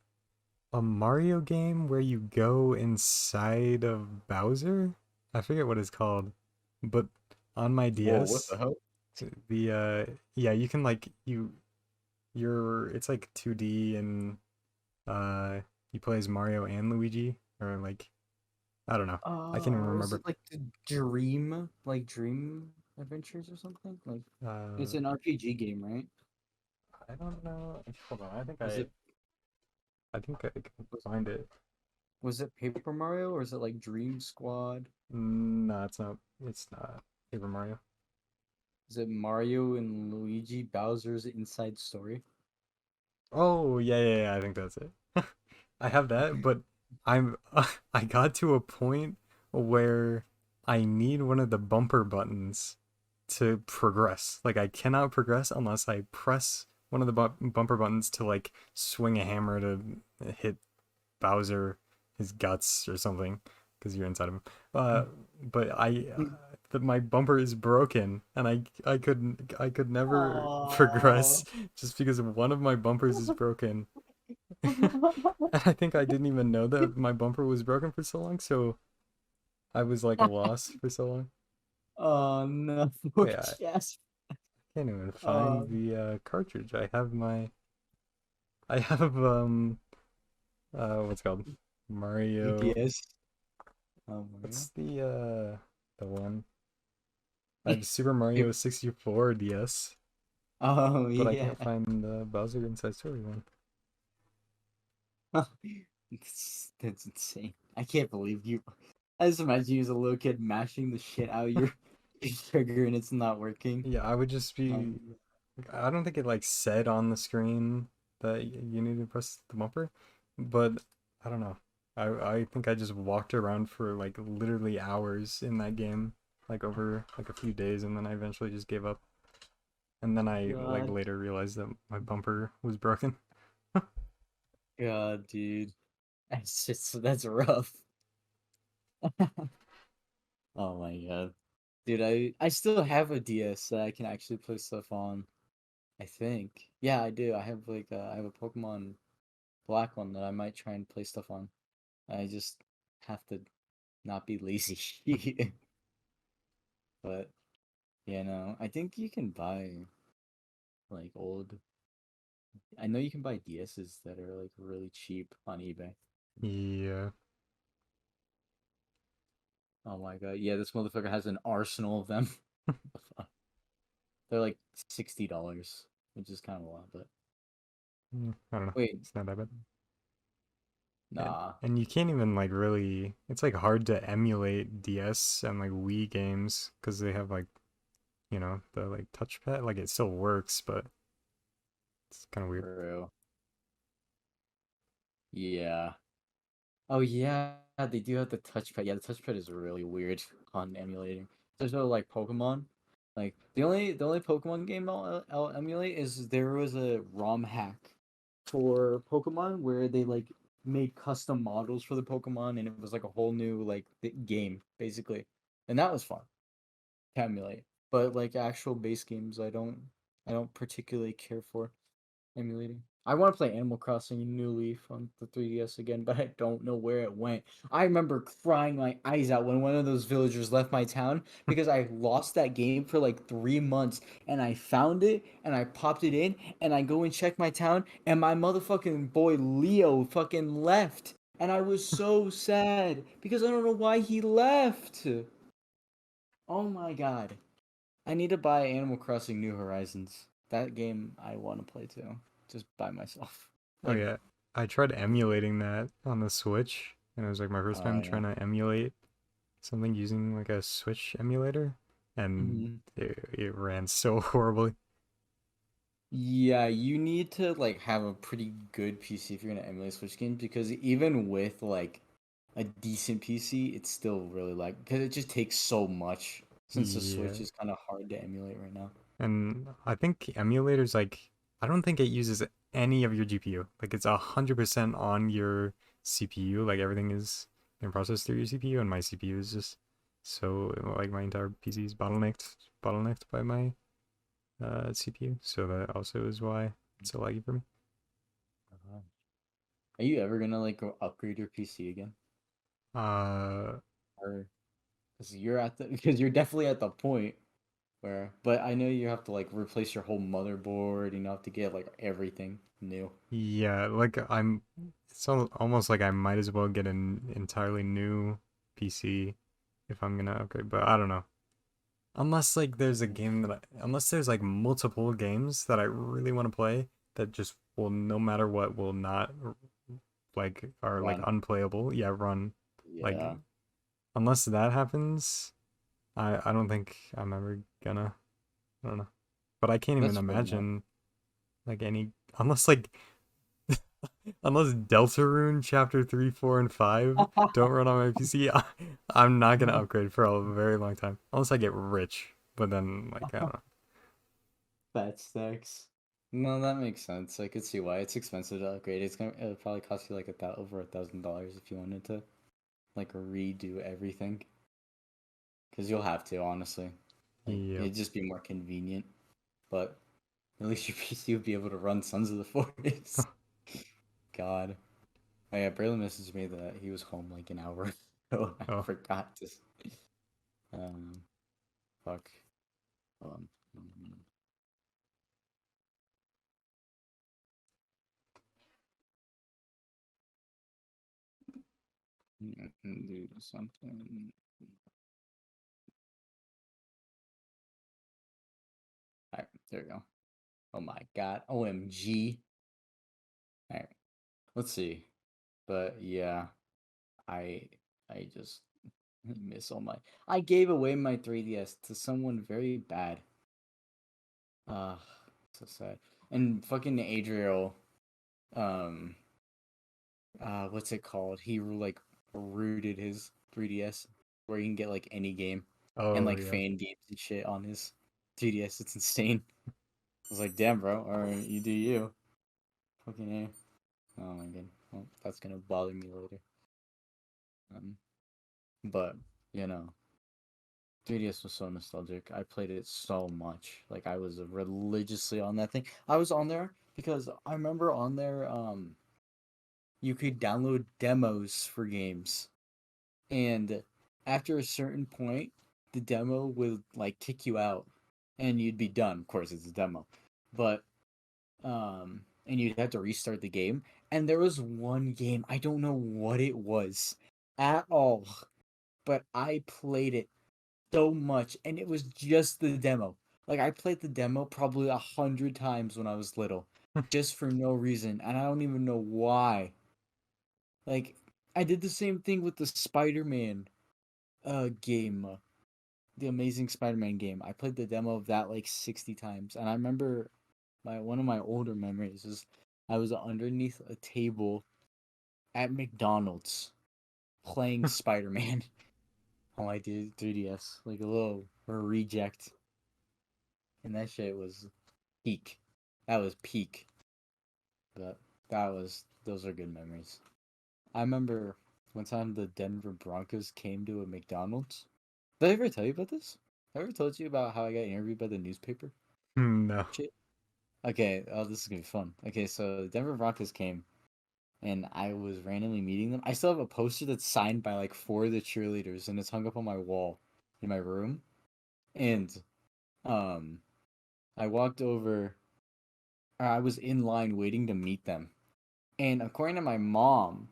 a Mario game where you go inside of Bowser. I forget what it's called, but on my Whoa, what the DS, hell? the yeah, you can like you're it's like 2D, and uh you play as Mario and Luigi, or like I don't know. I can't even Is it remember. like the Dream Adventures or something? Like it's Uh an RPG game, right? I don't know. Hold on. Was it I think I can was, find it. was it Paper Mario or is it like Dream Squad? No, it's not. It's not Paper Mario. Is it Mario and Luigi Bowser's Inside Story? Oh, yeah, I think that's it. I have that, but I'm I got to a point where I need one of the bumper buttons to progress. Like I cannot progress unless I press one of the bumper buttons to like swing a hammer to hit Bowser his guts or something because you're inside of him. Uh, but my bumper is broken, and I could never Oh. progress just because one of my bumpers is broken. I think I didn't even know that my bumper was broken for so long, so I was like lost for so long. Oh no, poor Wait, Jasper. can't even find Um, the cartridge. I have what's it called Mario. BTS. Oh my What's the one? I have Super Mario 64 DS, Oh but I yeah. can't find the Bowser Inside Story one. That's insane. I can't believe you. I just imagine you as a little kid mashing the shit out of your trigger and it's not working. Yeah, I would just be. Um, I don't think it like said on the screen that you need to press the bumper, but I don't know. I think I just walked around for like literally hours in that game, like over like a few days, and then I eventually just gave up. And then I like God, later realized that my bumper was broken. God, dude. That's rough. Oh my God. Dude, I still have a DS that I can actually play stuff on. I think. Yeah, I do. I have a Pokemon Black one that I might try and play stuff on. I just have to not be lazy. But yeah, no. I think you can buy like old I know you can buy DSs that are like really cheap on eBay. Yeah. Oh my God. Yeah, this motherfucker has an arsenal of them. They're like $60, which is kind of a lot, but I don't know. wait, It's not that bad. And nah. and you can't even like really. It's like hard to emulate DS and like Wii games because they have like the like touchpad. Like it still works, but it's kind of weird. For real. Yeah. Oh yeah, they do have the touchpad. Yeah, the touchpad is really weird on emulating. There's no like Pokemon. Like the only Pokemon game I'll emulate is there was a ROM hack for Pokemon where they like made custom models for the Pokemon and it was like a whole new like game basically, and that was fun to emulate. But like actual base games, I don't particularly care for emulating. I want to play Animal Crossing New Leaf on the 3DS again, but I don't know where it went. I remember crying my eyes out when one of those villagers left my town because I lost that game for like 3 months and I found it and I popped it in and I go and check my town and my motherfucking boy Leo fucking left. And I was so sad because I don't know why he left. Oh my god. I need to buy Animal Crossing New Horizons. That game I want to play too, just by myself. Oh Like, yeah, I tried emulating that on the Switch, and it was like my first oh time yeah. trying to emulate something using like a Switch emulator, and Hmm. it ran so horribly. Yeah, you need to like have a pretty good PC if you're gonna emulate Switch games because even with like a decent PC, it's still really like because it just takes so much since the Switch Yeah, is kind of hard to emulate right now. and I think emulators like I don't think it uses any of your GPU. Like it's 100% on your CPU. Like everything is being processed through your CPU, and my CPU is just so like my entire PC is bottlenecked by my CPU. So that also is why it's so laggy for me. Uh-huh. Are you ever gonna like go upgrade your PC again, Uh, or because you're at the because you're definitely at the point where, but I know you have to like replace your whole motherboard. You know, have to get like everything new. yeah, like it's almost like I might as well get an entirely new PC if I'm gonna upgrade. But I don't know. Unless like there's a game unless there's like multiple games that I really want to play that just will no matter what will not like are like Run. unplayable. Yeah, run. Like Yeah, unless that happens, I don't think I'm ever gonna. I don't know. But I can't even that's fair enough. imagine like any unless like unless Deltarune Chapter 3, 4, and 5 don't run on my PC, I'm not gonna upgrade for a very long time. Unless I get rich. But then like I don't know. Fat stacks. No, that makes sense. I could see why it's expensive to upgrade. It'll probably cost you like over $1,000 if you wanted to like redo everything. Because you'll have to, honestly. Like Yep. it'd just be more convenient. But at least your PC would be able to run Sons of the Forest. God. Oh yeah, Braylon messaged me that he was home like an hour ago. I Oh, forgot to. Um, fuck. Hold on. Do something. All right, there we go. Oh my god. OMG. All right, let's see. But yeah, I I just miss all my. I gave away my 3DS to someone very bad. So sad. And fucking Adriel, um, what's it called? He like rooted his 3DS where you can get like any game and oh like yeah. fan games and shit on his 3DS. It's insane. I was like, damn, bro. All right, you do you. Fucking A. Oh my god. Well, that's gonna bother me later. Um, but you know, 3DS was so nostalgic. I played it so much. Like I was religiously on that thing. I was on there because I remember on there, you could download demos for games, and after a certain point, the demo would like kick you out, and you'd be done. Of course, it's a demo, but and you'd have to restart the game. And there was one game I don't know what it was at all, but I played it so much, and it was just the demo. Like I played the demo probably 100 times when I was little, just for no reason, and I don't even know why. Like I did the same thing with the Spider-Man game, the Amazing Spider-Man game. I played the demo of that like 60 times, and I remember my one of my older memories is I was underneath a table at McDonald's playing Spider-Man on my 3DS, like a little reject, and that shit was peak. That was peak. But those are good memories. I remember one time the Denver Broncos came to a McDonald's. Did I ever tell you about this? I ever told you about how I got interviewed by the newspaper? No. Shit. Okay, oh, this is gonna be fun. Okay, so the Denver Broncos came, and I was randomly meeting them. I still have a poster that's signed by like four of the cheerleaders, and it's hung up on my wall in my room. And um, I walked over. I was in line waiting to meet them, and according to my mom,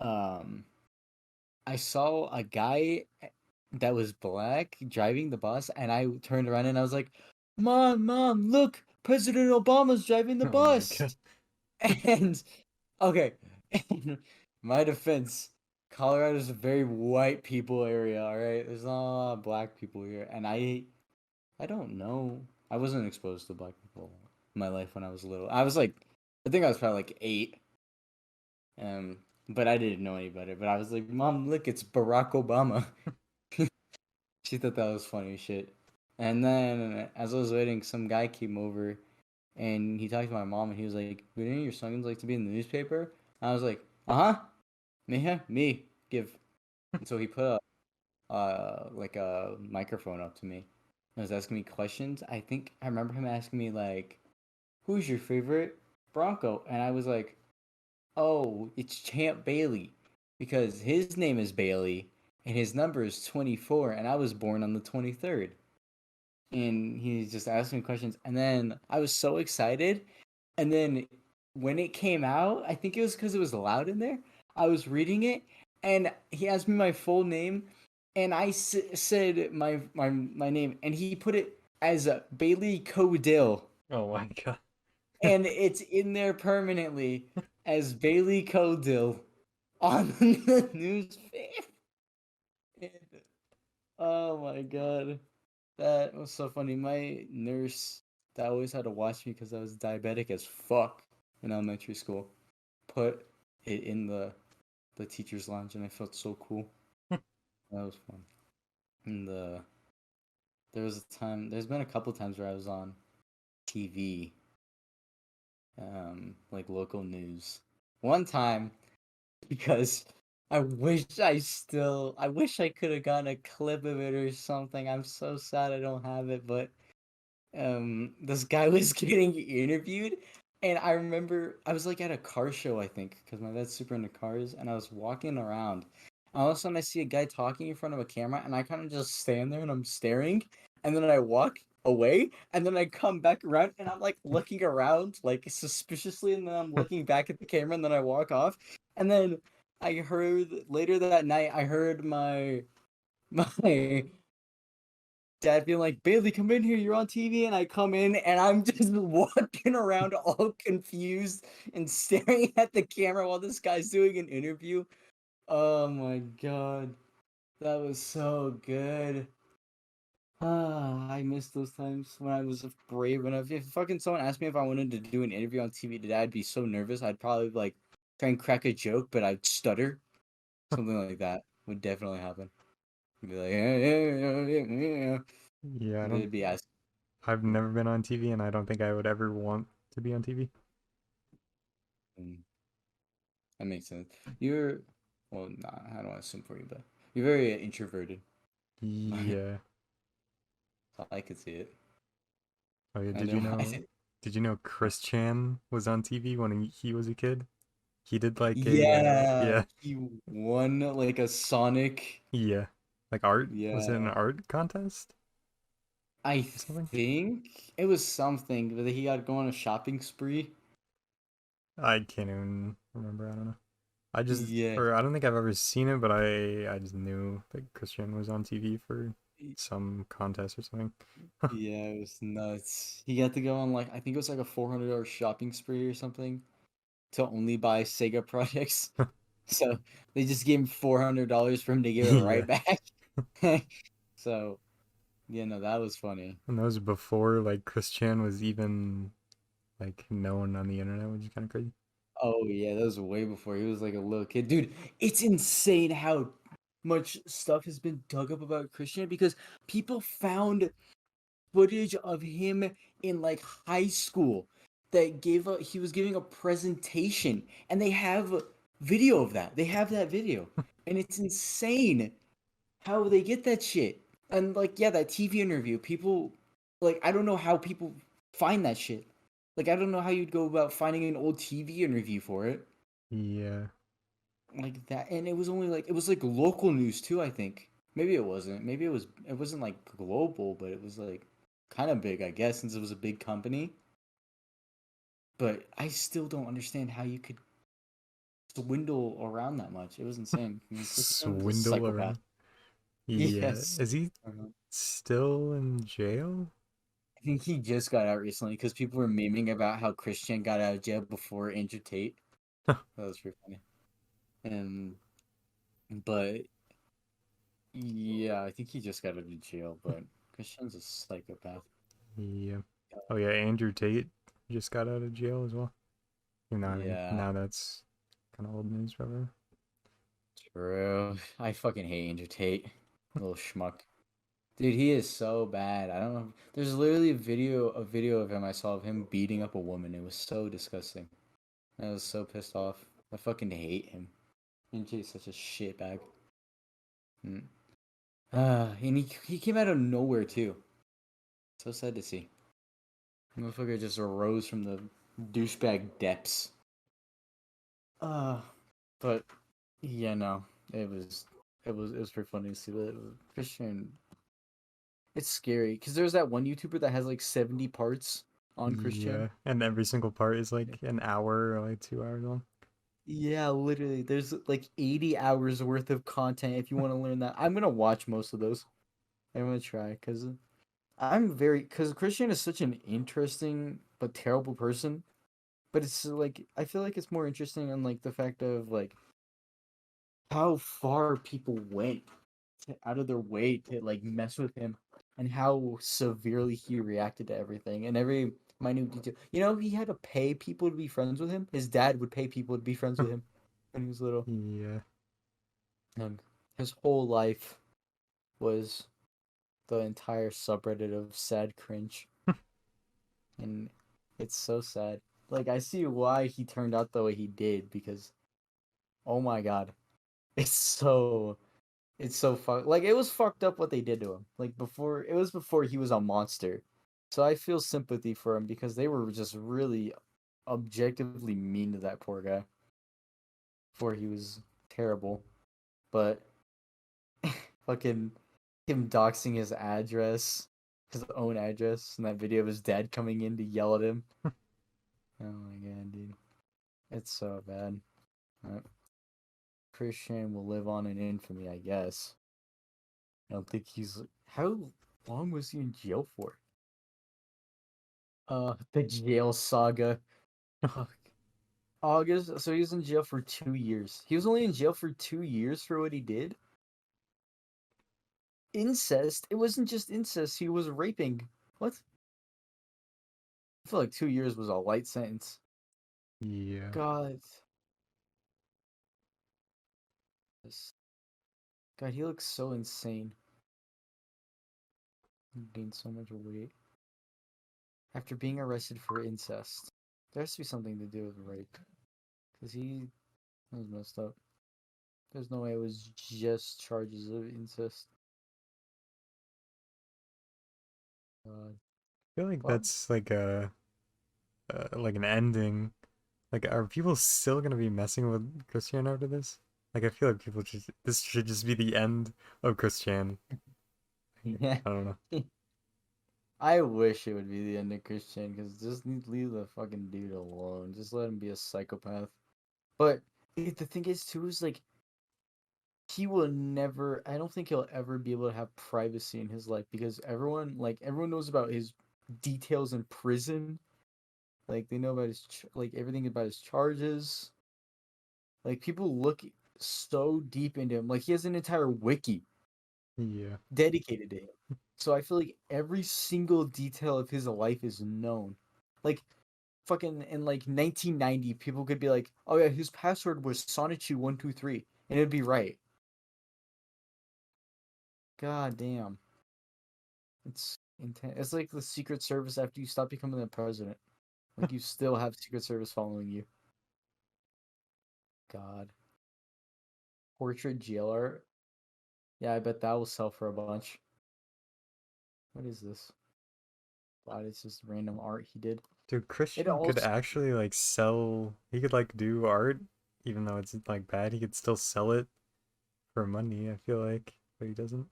um, I saw a guy that was black driving the bus, and I turned around and I was like, Mom, look, President Obama's driving the Oh my bus. god. And okay, in my defense, Colorado is a very white people area, all right? There's not a lot of black people here, and I don't know. I wasn't exposed to black people in my life when I was little. I was like, I think I was probably like 8. But I didn't know any better. But I was like, Mom, look, it's Barack Obama. She thought that was funny as shit. And then as I was waiting, some guy came over and he talked to my mom and he was like, would any of your sons like to be in the newspaper? And I was like, uh-huh. Me, give. And so he put like a microphone up to me. And was asking me questions. I think I remember him asking me like, who's your favorite Bronco? And I was like, oh, it's Champ Bailey. Because his name is Bailey and his number is 24 and I was born on the 23rd. And he just asked me questions and then I was so excited. And then when it came out, I think it was because it was loud in there. I was reading it and he asked me my full name and I said my name and he put it as Bailey Codill. Oh my god. And it's in there permanently as Bailey Codill on the newspaper. And, oh my god. That was so funny. My nurse that always had to watch me because I was diabetic as fuck in elementary school put it in the teacher's lounge and I felt so cool. That was fun. And there was a time there's been a couple times where I was on TV, like local news. One time because I wish I could have gotten a clip of it or something. I'm so sad I don't have it, but this guy was getting interviewed and I remember I was like at a car show, I think, because my dad's super into cars, and I was walking around. All of a sudden I see a guy talking in front of a camera and I kind of just stand there and I'm staring, and then I walk away and then I come back around and I'm like looking around like suspiciously, and then I'm looking back at the camera and then I walk off. And then I heard later that night I heard my dad being like, Bailey, come in here, you're on TV. And I come in and I'm just walking around all confused and staring at the camera while this guy's doing an interview. Oh my god. That was so good. Ah, I miss those times when I was brave enough. If fucking someone asked me if I wanted to do an interview on TV today, I'd be so nervous. I'd probably like try and crack a joke, but I'd stutter. Something like that would definitely happen. I'd be like, yeah. Yeah, I don't They'd be asking. I've never been on TV and I don't think I would ever want to be on TV. That makes sense. You're, well, nah, I don't want to assume for you, but you're very introverted. Yeah. I could see it. Oh yeah, I did you know. know did you know Chris Chan was on TV when he was a kid? He did like a Yeah, yeah, he won like a Sonic. yeah. Like art? Was it an Yeah, art contest I or something? think it was something, but he got to go on a shopping spree. I can't even remember, I don't know. I just Yeah, or I don't think I've ever seen it, but I just knew that Christian was on TV for some contest or something. yeah, it was nuts. He got to go on like I think it was like a $400 shopping spree or something to only buy Sega projects. So they just gave him $400 for him to give it Yeah. right back. So yeah, no, that was funny. And that was before like Chris Chan was even like known on the internet, which is kind of crazy. Oh yeah, that was way before he was like a little kid. Dude, it's insane how much stuff has been dug up about Christian because people found footage of him in like high school that he was giving a presentation and they have video of that. They have that video. And it's insane how they get that shit. And like, yeah, that TV interview, people like I don't know how people find that shit. Like I don't know how you'd go about finding an old TV interview for it Yeah. like that. And it was like local news too, I think. Maybe it wasn't. Maybe it wasn't like global, but it was like kind of big, I guess, since it was a big company. But I still don't understand how you could swindle around that much. It was insane. I mean, Chris Jones is a Swindle psychopath. around. Yeah. Yes. Is he still in jail? I think he just got out recently because people were memeing about how Christian got out of jail before Andrew Tate. That was pretty funny. And but yeah, I think he just got out of jail. But Christian's a psychopath. Yeah. Oh yeah, Andrew Tate just got out of jail as well. You know, I mean, Yeah, now that's kind of old news, probably. true. I fucking hate Andrew Tate, little schmuck. Dude, he is so bad. I don't know. There's literally a video of him I saw of him beating up a woman. It was so disgusting. I was so pissed off. I fucking hate him. Andrew Tate's such a shitbag. Mm. And he came out of nowhere too. So sad to see. Motherfucker just arose from the douchebag depths. Uh, but yeah, no, it was pretty funny to see that Christian. It's scary because there's that one YouTuber that has like 70 parts on Christian. Yeah, and every single part is like an hour or like 2 hours long. Yeah, literally, there's like 80 hours worth of content if you want to learn that. I'm gonna watch most of those. I'm gonna try because Christian is such an interesting but terrible person. But it's like I feel like it's more interesting on like the fact of like how far people went out of their way to like mess with him and how severely he reacted to everything and every minute detail. You know, he had to pay people to be friends with him. His dad would pay people to be friends with him when he was little. Yeah. And his whole life was the entire subreddit of sad cringe. And it's so sad. Like I see why he turned out the way he did because oh my god. It's so like it was fucked up what they did to him. Like before he was a monster. So I feel sympathy for him because they were just really objectively mean to that poor guy before he was terrible. But fucking him doxing his own address, and that video of his dad coming in to yell at him. Oh my god, dude. It's so bad. Christian will live on in infamy, I guess. I don't think he's. How long was he in jail for? The jail saga. Fuck. August. So he was in jail for 2 years. He was only in jail for 2 years for what he did. Incest. It wasn't just incest. He was raping. What? I feel like 2 years was a light sentence. Yeah. God. God, he looks so insane. He gained so much weight after being arrested for incest. There has to be something to do with rape, because he was messed up. There's no way it was just charges of incest. God. I feel like Well, that's like an ending. Like, are people still gonna be messing with Christian after this? Like, I feel like people just this should just be the end of Christian. yeah. I don't know. I wish it would be the end of Christian because just need to leave the fucking dude alone. Just let him be a psychopath. But the thing is, too, is like he will never. I don't think he'll ever be able to have privacy in his life because everyone knows about his details in prison. Like they know about like everything about his charges. Like people look so deep into him. Like he has an entire wiki Yeah. dedicated to him. So I feel like every single detail of his life is known. Like fucking in like 1990, people could be like, "Oh yeah, his password was Sonichu123," and it'd be right. God damn, it's intense. It's like the Secret Service after you stop becoming the president. Like you still have Secret Service following you. God, portrait jail art. Yeah, I bet that will sell for a bunch. What is this? God, it's just random art he did. Dude, It Christian could also, actually like sell. He could like do art, even though it's like bad. He could still sell it for money. I feel like, but he doesn't.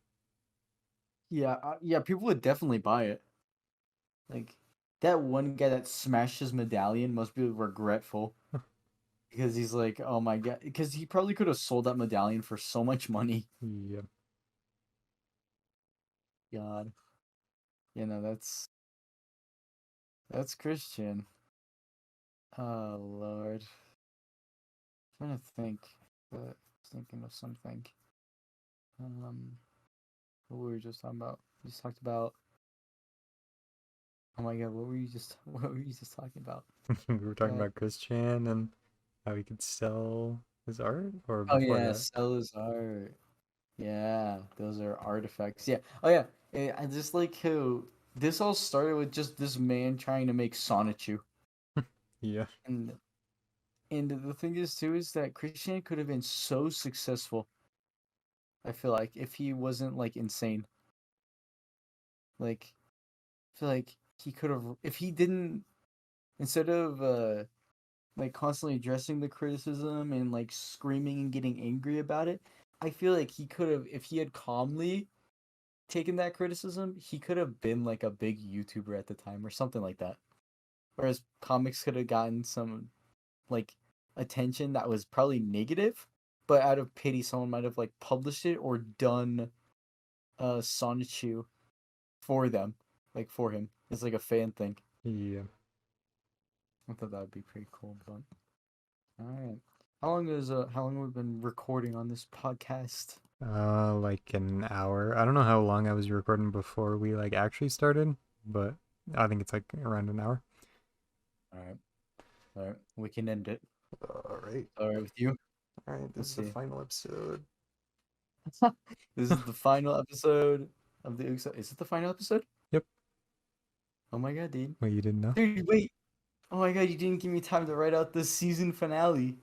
yeah, yeah, people would definitely buy it. Like that one guy that smashed his medallion must be regretful because he's like, oh my god, because he probably could have sold that medallion for so much money. Yeah. God. You know, that's Christian. Oh Lord. I'm trying to think. But thinking of something. What were we just talking about? We just talked about. Oh my God, what were you just? What were you just talking about? We were talking Uh, about Christian and how he could sell his art, or oh before yeah, that. Stella's art. Yeah, those are artifacts. Yeah. Oh yeah. I just like how this all started with just this man trying to make Sonichu. Yeah. And the thing is too is that Christian could have been so successful. I feel like if he wasn't like insane. Like I feel like he could have if he didn't instead of like constantly addressing the criticism and like screaming and getting angry about it, I feel like he could have if he had calmly taken that criticism, he could have been like a big YouTuber at the time or something like that. Whereas comics could have gotten some like attention that was probably negative, but out of pity, someone might have like published it or done Sonichu for them, like for him. It's like a fan thing. Yeah. I thought that would be pretty cool. But all right, how long have we been recording on this podcast? Like an hour. I don't know how long I was recording before we like actually started, but I think it's like around an hour. All right, all right, we can end it. All right. All right with you. All right. This Let's is the see. final episode. This is the final episode of the Oog Stel. Is it the final episode? Yep. Oh my God, dude. Wait, you didn't know? Dude, wait. Oh my God, you didn't give me time to write out the season finale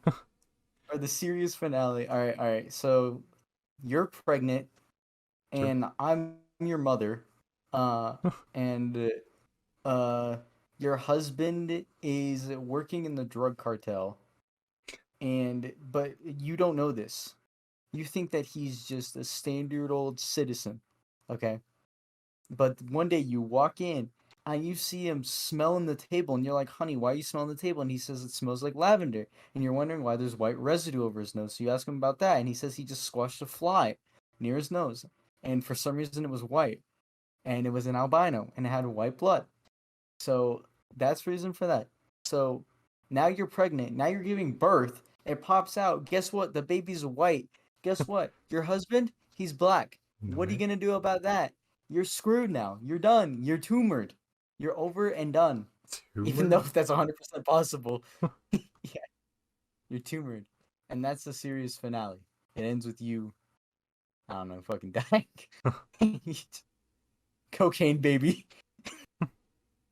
or the series finale. All right. So you're pregnant True. and I'm your mother. Uh, and uh, your husband is working in the drug cartel. But you don't know this. You think that he's just a standard old citizen. Okay? But one day you walk in and you see him smelling the table, and you're like, honey, why are you smelling the table? And he says it smells like lavender. And you're wondering why there's white residue over his nose. So you ask him about that, and he says he just squashed a fly near his nose. And for some reason it was white. And it was an albino and it had white blood. So that's the reason for that. So now you're pregnant. Now you're giving birth. It pops out. Guess what? The baby's white. Guess what? Your husband, he's black. No What are you way. gonna do about that? You're screwed now. You're done. You're tumored. You're over and done. Even though Tumor? that's 100% possible. Yeah, you're tumored. And that's the series finale. It ends with you, I don't know, fucking dying. Cocaine baby.